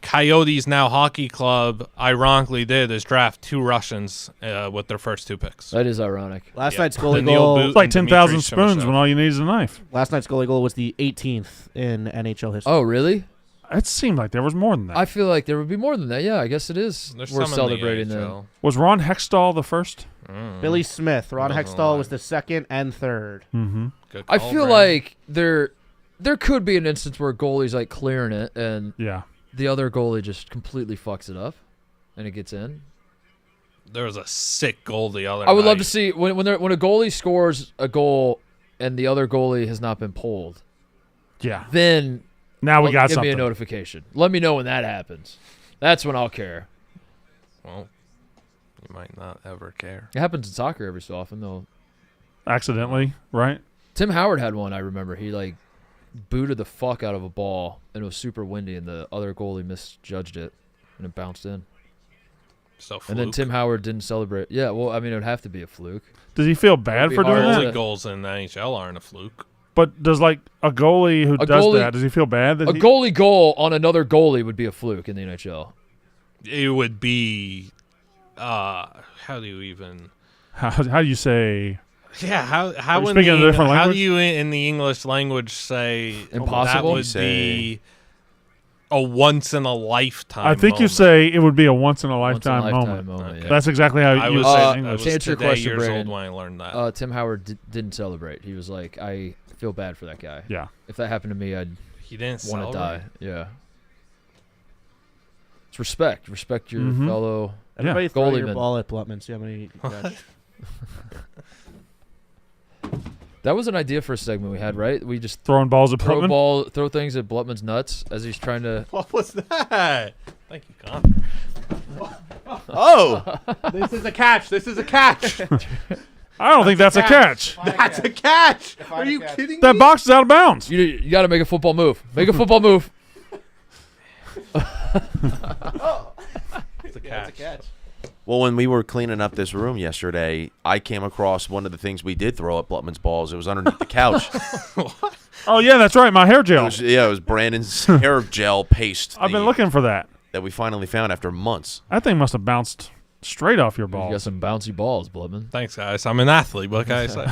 Coyotes now hockey club ironically did is draft 2 Russians with their first 2 picks. That is ironic. Last Yeah. night's goalie The Neil goal. Boot It's like and 10,000 Dmitry spoons Shimashov. when all you need is a knife. Last night's goalie goal was the 18th in NHL history. Oh, really? It seemed like there was more than that. I feel like there would be more than that. Yeah, I guess it is. There's We're some celebrating in the that. AHL. Was Ron Hextall the first? Billy Smith, Ron Doesn't Hextall lie. was the second and third. Mm-hmm. Good I call, feel Brad. like there could be an instance where a goalie's like clearing it and Yeah. the other goalie just completely fucks it up and it gets in. there was a sick goal the other I would love to night. see when a goalie scores a goal and the other goalie has not been pulled. Yeah. Then Now we got give something. me a notification. Let me know when that happens. That's when I'll care. Well, you might not ever care. It happens in soccer every so often though. Accidentally, right? Tim Howard had one. I remember he like booted the fuck out of a ball and it was super windy and the other goalie misjudged it and it bounced in. So fluke. And then Tim Howard didn't celebrate. Yeah, well, I mean, it would have to be a fluke. Does he feel bad be for doing hard that? to- Goalie goals in the NHL aren't a fluke. But does like a goalie who A does goalie- that? Does he feel bad that A goalie goal on another goalie would be a fluke in the NHL. It would be, how do you even? How do you say? Yeah, how Are you in speaking a the, different how language? do you in the English language say Impossible? That would be a once in a lifetime. I think you moment. say it would be a once in a Once in a lifetime lifetime moment. Okay. yeah. That's exactly how I you was, say it in I English. was To answer your today question, years Brandon, old when I learned that. Tim Howard didn't celebrate. He was like, I feel bad for that guy. Yeah. If that happened to me, I'd He didn't want to celebrate. die. Yeah. It's respect. Respect your Mhm. fellow. Everybody throw your Goalie man. ball at Blutman. See how many you catch. That was an idea for a segment we had, right? We just Throwing balls at Putman. throw things at Blutman's nuts as he's trying to. What was that? Thank you, Connor. Oh, This is a catch. This is a catch. I don't think that's a catch. That's a catch. Are you kidding That box is out of bounds. You got to make a football move. Make a football move. It's a catch. well, when we were cleaning up this room yesterday, I came across one of the things we did throw at Blutman's balls. It was underneath the couch. Oh yeah, that's right. My hair gel. It was Brandon's hair gel paste. I've been looking for that. that we finally found after months. That thing must have bounced straight off your You got balls. some bouncy balls, Blutman. Thanks, guys. I'm an athlete. What can I say?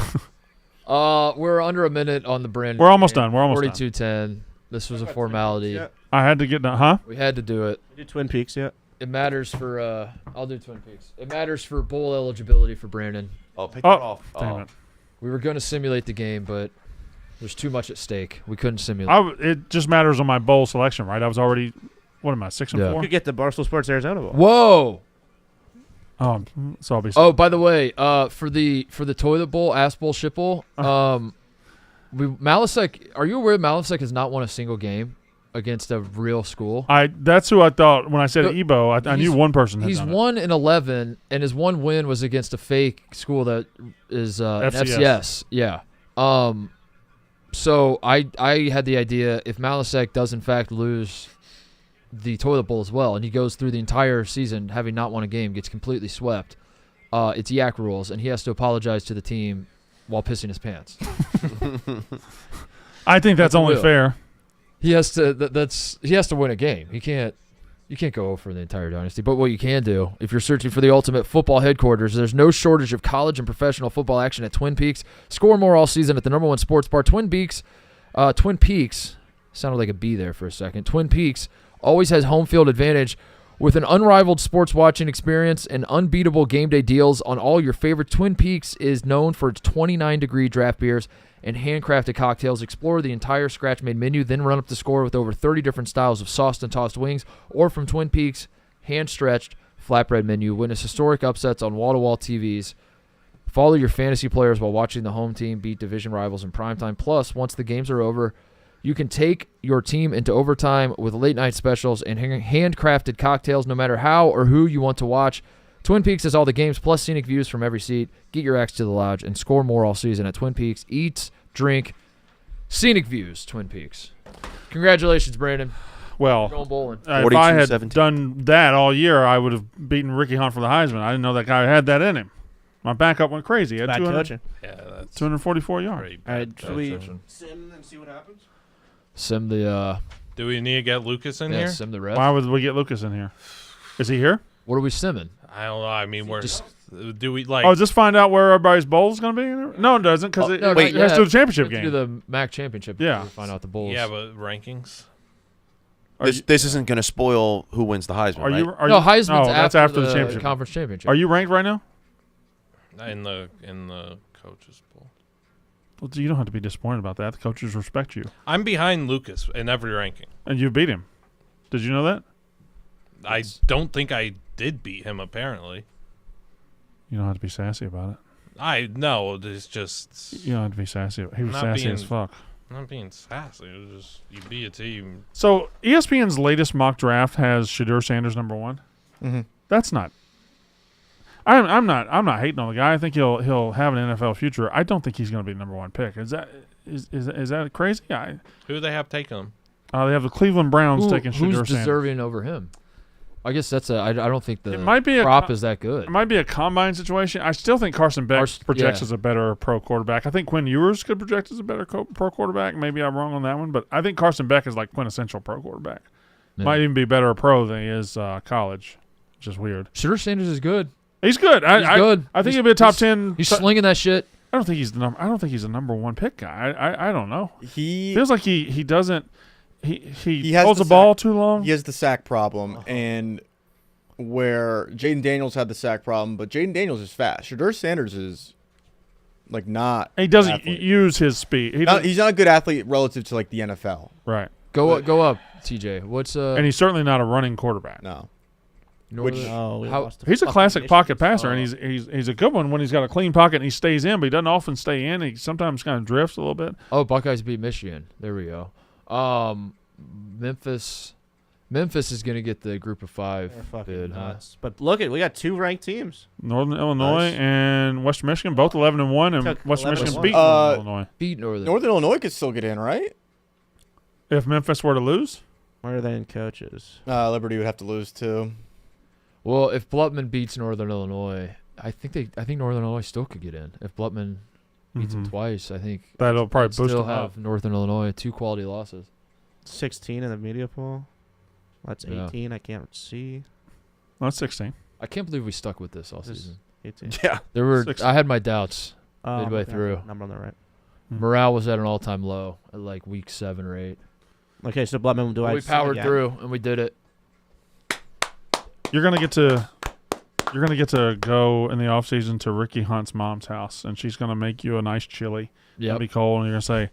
We're under a minute on the Brandon. We're almost game. done. We're almost done. 42-10. This was a formality. Yeah. I had to get done. Huh? We had to do it. We did Twin Peaks yet? It matters for. I'll do Twin Peaks. It matters for bowl eligibility for Brandon. Oh, pick Oh, it off. damn it. We were going to simulate the game, but there's too much at stake. We couldn't simulate. It just matters on my bowl selection, right? I was already, what am I, 6 and Yeah. You 4? could get the Barstool Sports Arizona Bowl. Whoa! Oh, so I'll be. Oh, by the way, for the toilet bowl, ass bowl, shit bowl, Malasek. Are you aware Malasek has not won a single game against a real school? That's who I thought when I said No, Ebo. I knew he's- one person had He's done it. 1-11, and his one win was against a fake school that is an FCS. FCS. Yeah. So I had the idea if Malasek does in fact lose the toilet bowl as well, and he goes through the entire season having not won a game, gets completely swept, it's Yak rules, and he has to apologize to the team while pissing his pants. I think that's That's only real. fair. He has to. He has to win a game. He can't. You can't go over the entire dynasty. But what you can do, if you're searching for the ultimate football headquarters, there's no shortage of college and professional football action at Twin Peaks. Score more all season at the #1 sports bar, Twin Peaks. Twin Peaks sounded like a B there for a second. Twin Peaks always has home field advantage with an unrivaled sports watching experience and unbeatable game day deals on all your favorite. Twin Peaks is known for its 29-degree draft beers and handcrafted cocktails. Explore the entire scratch-made menu, then run up the score with over 30 different styles of sauced and tossed wings, or from Twin Peaks' hand-stretched flatbread menu. Witness historic upsets on wall-to-wall TVs. Follow your fantasy players while watching the home team beat division rivals in primetime. Plus, once the games are over, you can take your team into overtime with late-night specials and handcrafted cocktails no matter how or who you want to watch. Twin Peaks has all the games plus scenic views from every seat. Get your axe to the lodge and score more all season at Twin Peaks. Eat, drink, scenic views, Twin Peaks. Congratulations, Brandon. Well, Going bowling. if I had 42-17. done that all year, I would have beaten Ricky Hunt for the Heisman. I didn't know that guy had that in him. My backup went crazy. He had Bad 200 coaching. Yeah, that's 244 yards. pretty All right, bad should we coaching. sim and see what happens? Sim the Do we need to get Lucas in here? sim the ref. Why would we get Lucas in here? Is he here? What are we simming? I don't know. I mean, we're Just- do we like? Oh, just find out where everybody's bowl is going to be? No, it doesn't, because it, No, it not has to do yet. the championship We have to game. do the MAC championship. Yeah. before we find out the bowls. yeah, but rankings. This isn't going to spoil who wins the Heisman, right? No, Heisman's no, that's after the championship. conference championship. Are you ranked right now? In the coaches poll. Well, you don't have to be disappointed about that. The coaches respect you. I'm behind Lucas in every ranking. And you beat him. Did you know that? I don't think I did beat him, apparently. You don't have to be sassy about it. I know. It's just... You don't have to be sassy. He was sassy as fuck. I'm not being sassy. It was just, you beat a team. So, ESPN's latest mock draft has Shedeur Sanders number 1. Mm-hmm. That's not... I'm not hating on the guy. I think he'll have an NFL future. I don't think he's going to be the number 1 pick. Is that crazy? Who do they have taking him? They have the Cleveland Browns taking Shedeur Sanders. Who's deserving over him? I guess that's I don't think the prop is that good. It might be a combine situation. I still think Carson Beck projects as a better pro quarterback. I think Quinn Ewers could project as a better pro quarterback. Maybe I'm wrong on that one, but I think Carson Beck is like quintessential pro quarterback. Yeah. Might even be better a pro than he is college, which is weird. Shedeur Sanders is good. He's good. He's good. I think he'll be a top 10. He's slinging that shit. I don't think he's the number 1 pick guy. I don't know. He feels like he doesn't. He holds the ball too long. He has the sack problem, and where Jaden Daniels had the sack problem, but Jaden Daniels is fast. Shedeur Sanders is like not. He doesn't use his speed. He's not a good athlete relative to like the NFL. Right. Go up, TJ. What's And he's certainly not a running quarterback. No. He's a classic pocket passer, and he's a good one when he's got a clean pocket and he stays in, but he doesn't often stay in. He sometimes kind of drifts a little bit. Oh, Buckeyes beat Michigan. There we go. Memphis is going to get the Group of 5 bid, huh? But look we got 2 ranked teams. Northern Illinois and Western Michigan, both 11-1, and Western Michigan beat Northern Illinois. Beat Northern Illinois could still get in, right? If Memphis were to lose? Where are they in coaches? Liberty would have to lose too. Well, if Blutman beats Northern Illinois, I think Northern Illinois still could get in. If Blutman beats them twice, I think that'll probably boost still them have up. Northern Illinois 2 quality losses. 16 in the media poll. That's 18. I can't see. Well, that's 16. I can't believe we stuck with this all season. 18. Yeah. There were 16. I had my doubts midway through. Number on the right. Morale was at an all-time low at like week 7 or 8. Okay, so Blutman, we powered through and we did it. You're gonna get to go in the off season to Ricky Hunt's mom's house, and she's gonna make you a nice chili. Yeah, it'll be cold, and you're gonna say,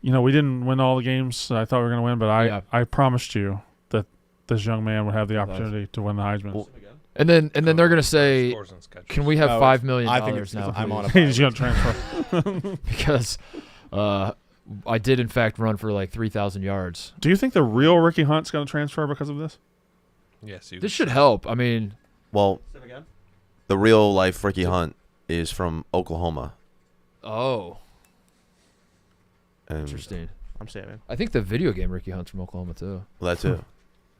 we didn't win all the games I thought we were gonna win, but I promised you that this young man would have the opportunity to win the Heisman. Well, and then they're gonna say, can we have $5 million I think now? I'm on a He's gonna transfer because I did in fact run for like 3,000 yards. Do you think the real Ricky Hunt's gonna transfer because of this? Yes, this should help. I mean, well, the real life Ricky Hunt is from Oklahoma. Oh, And interesting. I'm saving. I think the video game Ricky Hunt's from Oklahoma too. Well, that too.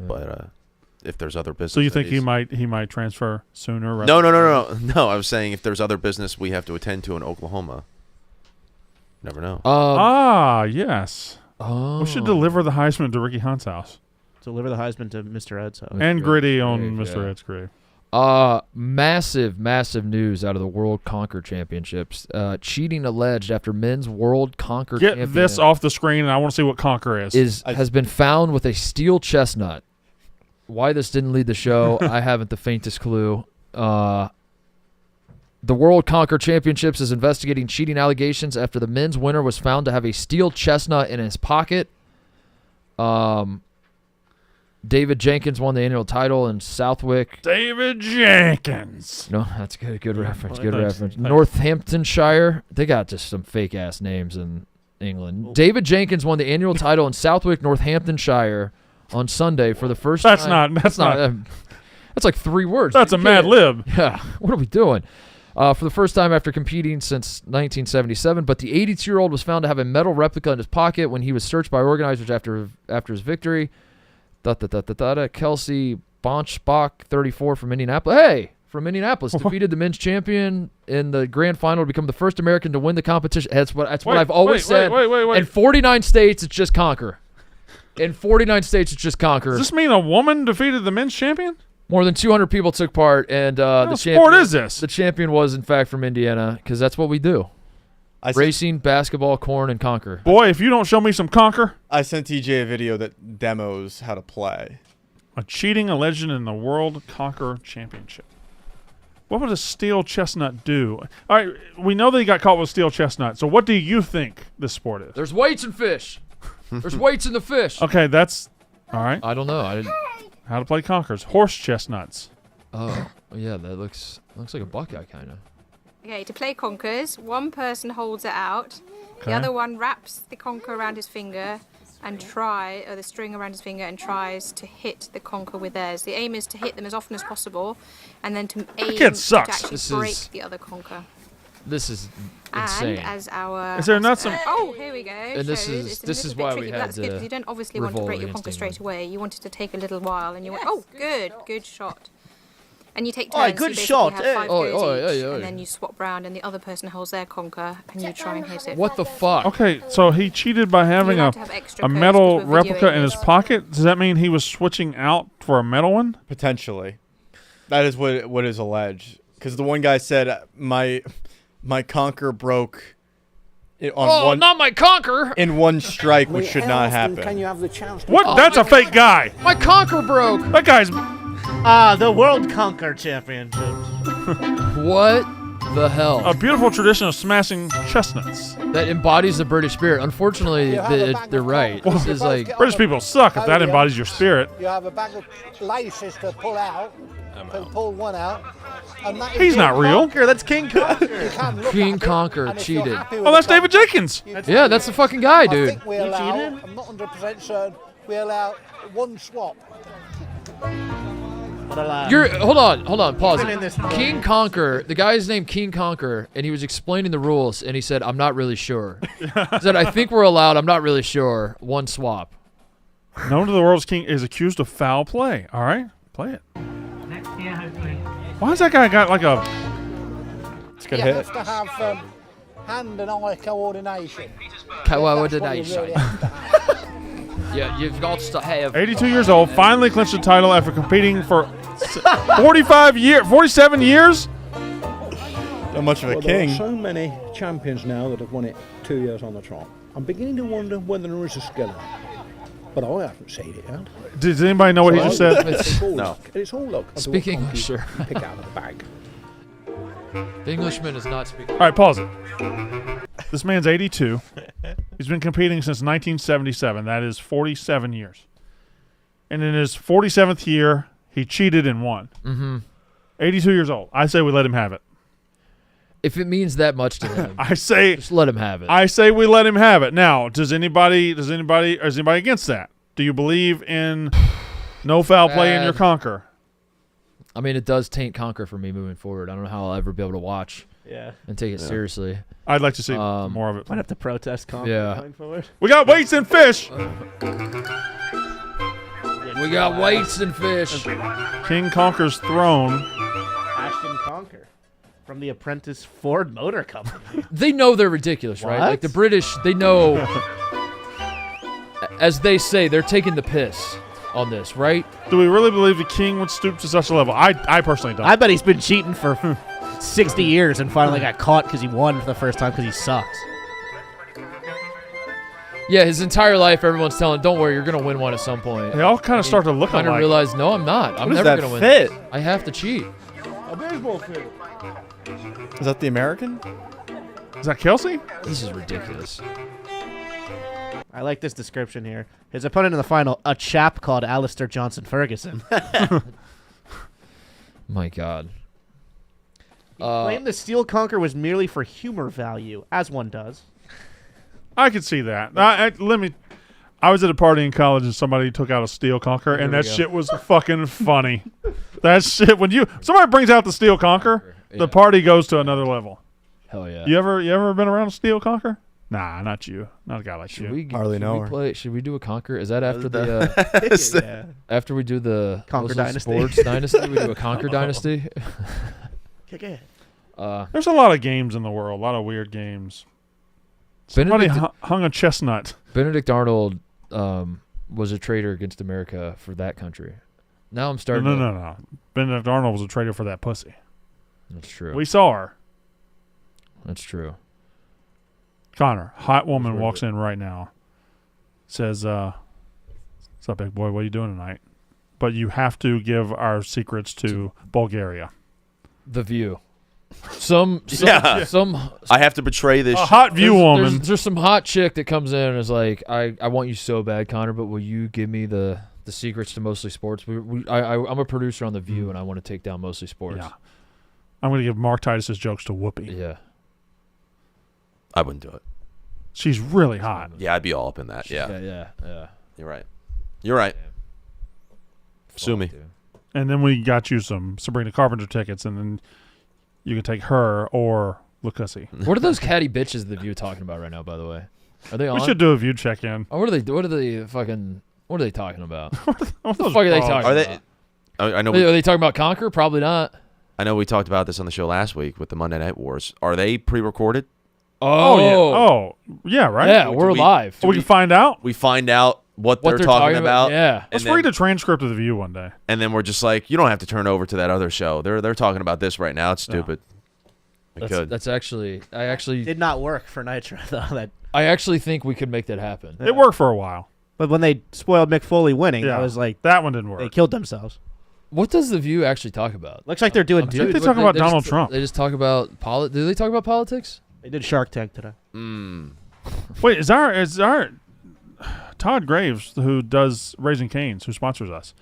Yeah. But if there's other business, so you think he might transfer sooner? No. I was saying if there's other business we have to attend to in Oklahoma. Never know. Yes. Oh, We should deliver the Heisman to Ricky Hunt's house. Deliver the Heisman to Mr. Ed's house. And Gritty on grave, Mr. Ed's grave. Massive news out of the World Conquer Championships. Cheating alleged after men's World Conquer Get champion this off the screen, and I want to see what Conquer is. Has been found with a steel chestnut. Why this didn't lead the show, I haven't the faintest clue. The World Conquer Championships is investigating cheating allegations after the men's winner was found to have a steel chestnut in his pocket. David Jenkins won the annual title in Southwick. David Jenkins. No, that's good. Good reference. Well, thanks. Northamptonshire. They got just some fake ass names in England. David Jenkins won the annual title in Southwick, Northamptonshire, on Sunday for the first time. That's like 3 words. That's a Mad Lib. Yeah. What are we doing? For the first time after competing since 1977, but the 82-year-old was found to have a metal replica in his pocket when he was searched by organizers after his victory. Kelsey Bonchbach, 34 from Indianapolis. Hey, from Indianapolis, defeated the men's champion in the grand final to become the first American to win the competition. That's what I've always said. Wait. In 49 states, it's just conquer. In 49 states, it's just conquer. Does this mean a woman defeated the men's champion? More than 200 people took part, and What sport is this? The champion was, in fact, from Indiana, because that's what we do. Racing, basketball, corn, and conquer. Boy, if you don't show me some conquer. I sent TJ a video that demos how to play. A cheating alleged in the World Conquer Championship. What would a steel chestnut do? All right, we know that he got caught with steel chestnut. So what do you think this sport is? There's weights in fish. There's weights in the fish. Okay, that's all right. I don't know. I didn't. How to play conkers. Horse chestnuts. Oh, yeah, that looks like a buckeye kind of. Okay, to play conkers, one person holds it out, Okay. the other one wraps the conker around his finger and the string around his finger and tries to hit the conker with theirs. The aim is to hit them as often as possible and then to aim kid to sucks. actually This break is- the other conker. This is insane. And as our Is there not some- oh, here we go. And this shows. is- It's a this little is bit why we tricky, but had that's good to 'cause you don't obviously want to revolt break your against conker straight England. away. You want it to take a little while, and you went, oh, good shot. And you take Oh, turns. good you basically shot, have eh? 5 Oh, goes oh, each, yeah, yeah. and then you swap round, and the other person holds their conker, and you try and hit it. What the fuck? Okay, so he cheated by having You'll a, have to have extra a codes metal because we're replica videoing in his this. pocket. Does that mean he was switching out for a metal one? Potentially. That is what is alleged. Because the one guy said, my conker broke on not my conquer! in one strike, which should not happen. Can you have the chance to What? That's a fake guy. My conquer broke! That guy's. The World Conquer Championships. What the hell? A beautiful tradition of smashing chestnuts. That embodies the British spirit. Unfortunately, You have a bag they're of right. conkers. This is like... British people suck if that embodies your spirit. You have a bag of laces to pull out. To pull one out. And that is He's it. not real. Conquer, that's King Conquer. You can look King at it, Conquer and if you're cheated. happy with Oh, that's the David conker, Jenkins. Yeah, that's the fucking guy, I dude. think we allow, cheated? I'm not 100% certain, we allow one swap. Hold on, pause Been in this it. King Conquer, the guy's named King Conquer, and he was explaining the rules, and he said, I'm not really sure. He said, I think we're allowed, I'm not really sure. One swap. Known to the world's king is accused of foul play. All right, play it. Why has that guy got like a? It's a good You hit. have to have hand and eye coordination. Coordination. Yeah, you've got to have. 82 years old, finally clinched the title after competing for 47 years. Not much of a Well, there are king. so many champions now that have won it 2 years on the trot. I'm beginning to wonder whether there is a skill in it. But I haven't seen it yet. Does anybody know what he just said? It's all No. luck. It's all luck. I do Speak what English, you sir. pick out of the bag. The Englishman is not speaking. All right, pause it. This man's 82. He's been competing since 1977. That is 47 years. And in his 47th year, he cheated and won. Mm-hmm. 82 years old. I say we let him have it. If it means that much to him, I say just let him have it. I say we let him have it. Now, is anybody against that? Do you believe in no foul play in your Bad. conquer? I mean, it does taint Conquer for me moving forward. I don't know how I'll ever be able to watch Yeah. and take it seriously. I'd like to see Um, more of it. Might have to protest Conquer Yeah. going forward. We got weights and fish. We got weights and fish. King conquers throne. Ashton Conquer from the Apprentice Ford Motor Company. They know they're ridiculous, right? What? Like the British, they know, as they say, they're taking the piss on this, right? Do we really believe the king would stoop to such a level? I personally don't. I bet he's been cheating for 60 years and finally got caught because he won for the first time because he sucks. Yeah, his entire life, everyone's telling, "Don't worry, you're gonna win one at some point." They all kind of start to look Kind of alike. realize, no, I'm not. I'm What is never that gonna win. fit? I have to cheat. A baseball field. Is that the American? Is that Kelsey? This is ridiculous. I like this description here. His opponent in the final, a chap called Alistair Johnson Ferguson. My God. He claimed the Steel Conquer was merely for humor value, as one does. I could see that. I was at a party in college and somebody took out a steel conquer, and that shit was fucking funny. That shit, when somebody brings out the steel conquer, the party goes to another level. Hell yeah. You ever been around a steel conquer? Nah, not you. Not a guy like Should you. we Hardly know her. Should we do a Conquer? Is that after the Yeah. after we do the Conquer what's it, Dynasty. Sports Dynasty? We do a Conquer Dynasty. Kick it. There's a lot of games in the world, a lot of weird games. Somebody hung a chestnut. Benedict Arnold was a traitor against America for that country. Now I'm starting. No. Benedict Arnold was a traitor for that pussy. That's true. We saw her. That's true. Connor, hot woman walks in right now. Says, "What's up, big boy? What are you doing tonight?" But you have to give our secrets to Bulgaria. The View. Some. I have to betray this. A hot View woman. There's some hot chick that comes in and is like, I want you so bad, Connor, but will you give me the secrets to Mostly Sports? I'm a producer on The View, and I want to take down Mostly Sports. Yeah. I'm going to give Mark Titus's jokes to Whoopi. Yeah. I wouldn't do it. She's really hot. Yeah, I'd be all up in that. Yeah. Yeah. You're right. You're right. Sue me. Dude. And then we got you some Sabrina Carpenter tickets, and then you can take her or Lucassi. What are those catty bitches of The View talking about right now, by the way? Are they on? We should do a View check-in. Oh, what are they talking about? What the fuck are they talking Are about? they? I know. Are they talking about Conquer? Probably not. I know we talked about this on the show last week with the Monday Night Wars. Are they pre-recorded? Oh, yeah. Oh, yeah, right? Yeah, we're live. We can find out? We find out what they're talking about. Yeah. Let's read a transcript of The View one day. And then we're just like, you don't have to turn over to that other show. They're talking about this right now. It's stupid. That's actually I actually did not work for Nitro though. I actually think we could make that happen. It worked for a while. But when they spoiled Mick Foley winning, Yeah, I was like, that one didn't work. They killed themselves. What does The View actually talk about? Looks like they're doing. They talk about Donald Trump. They just talk about do they talk about politics? They did Shark Tank today. Wait, is our Todd Graves, who does Raising Cane's, who sponsors us,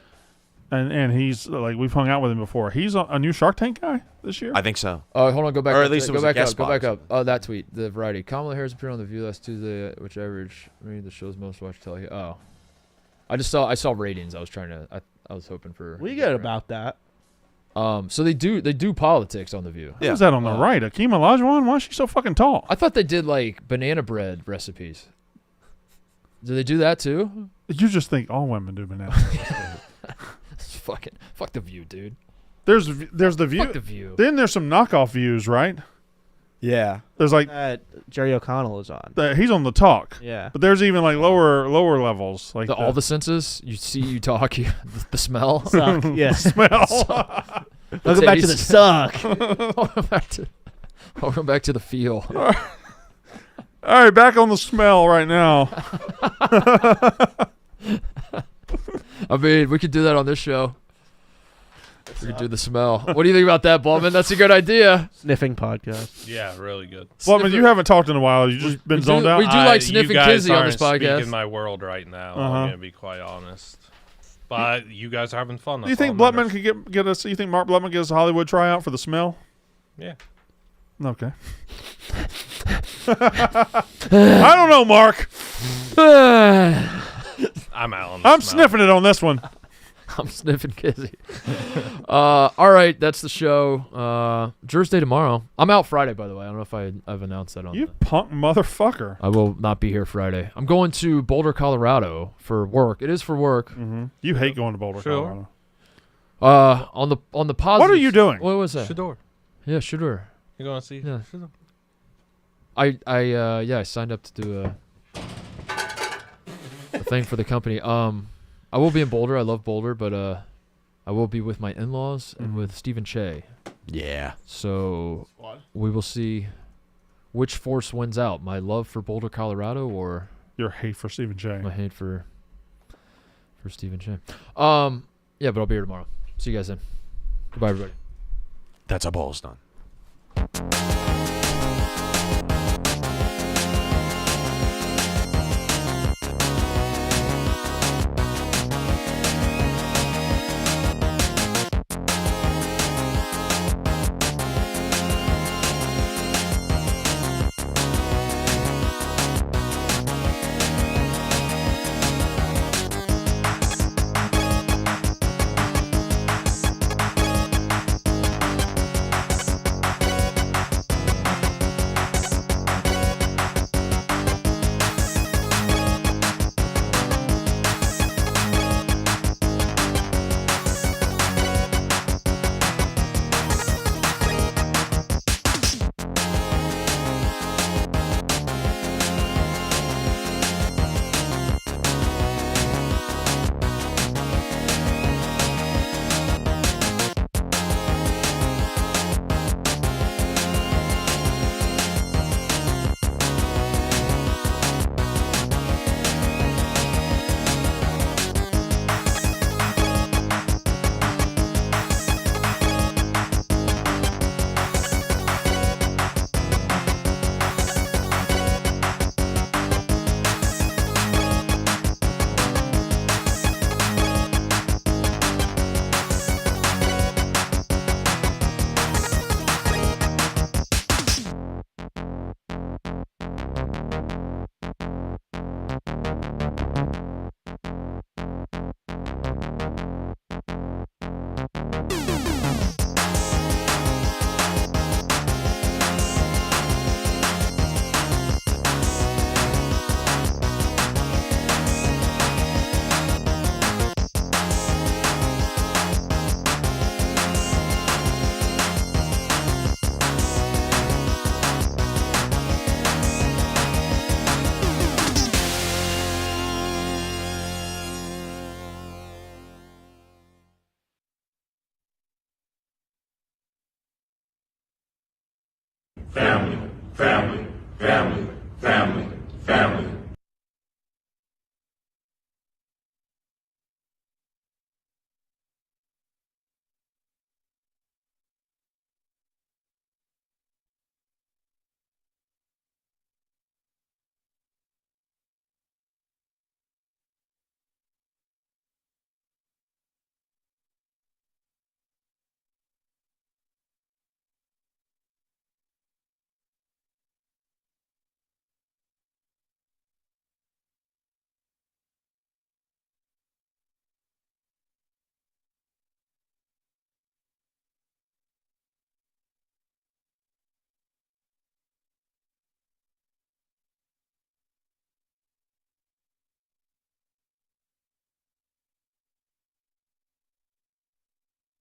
and he's like, we've hung out with him before. He's a new Shark Tank guy this year. I think so. Oh, hold on, go back. Or up, at least it go was a back guest up. Go back spot. up. Oh, that tweet, the Variety. Kamala Harris appeared on The View last Tuesday, which averaged the show's most watched tell you. Oh, I saw ratings. I was hoping for. We get about that. So they do politics on The View. Who's that on the right? Akeem Olajuwon? Why is she so fucking tall? I thought they did like banana bread recipes. Do they do that too? You just think all women do banana. Fuck The View, dude. There's The View. Fuck The View. Then there's some knockoff views, right? Yeah. There's like Jerry O'Connell is on. He's on the talk. Yeah. But there's even like lower levels, like all the senses. You see, you talk, the smell. Suck. Yeah. smell. Welcome back to the suck. Welcome back to the feel. All right, back on the smell right now. I mean, we could do that on this show. We could do the smell. What do you think about that, Blumman? That's a good idea. Sniffing podcast. Yeah, really good. Well, you haven't talked in a while. You've just been zoned out. We do like sniffing Kizzy on this You guys podcast. aren't speaking my world right now. I'm going to be quite honest. But you guys are having fun. Do you think Blutman could get us? You think Mark Blutman gives us a Hollywood tryout for the smell? Yeah. Okay. I don't know, Mark. I'm out on I'm sniffing it on this one. I'm sniffing Kizzy. All right, that's the show. Jersey Day tomorrow. I'm out Friday, by the way. I don't know if I've announced that on. You punk motherfucker. I will not be here Friday. I'm going to Boulder, Colorado for work. It is for work. Mm-hmm. You hate going to Boulder, Colorado. On the positive. What are you doing? What was that? Shador. Yeah, Shador. You going to see? Yeah. Shador. I signed up to do a thing for the company. I will be in Boulder. I love Boulder, but I will be with my in-laws and with Stephen Che. Yeah. So we will see which force wins out. My love for Boulder, Colorado, or your hate for Stephen Che. My hate for Stephen Che. Yeah, but I'll be here tomorrow. See you guys then. Goodbye, everybody. That's a balls done. family, family, family.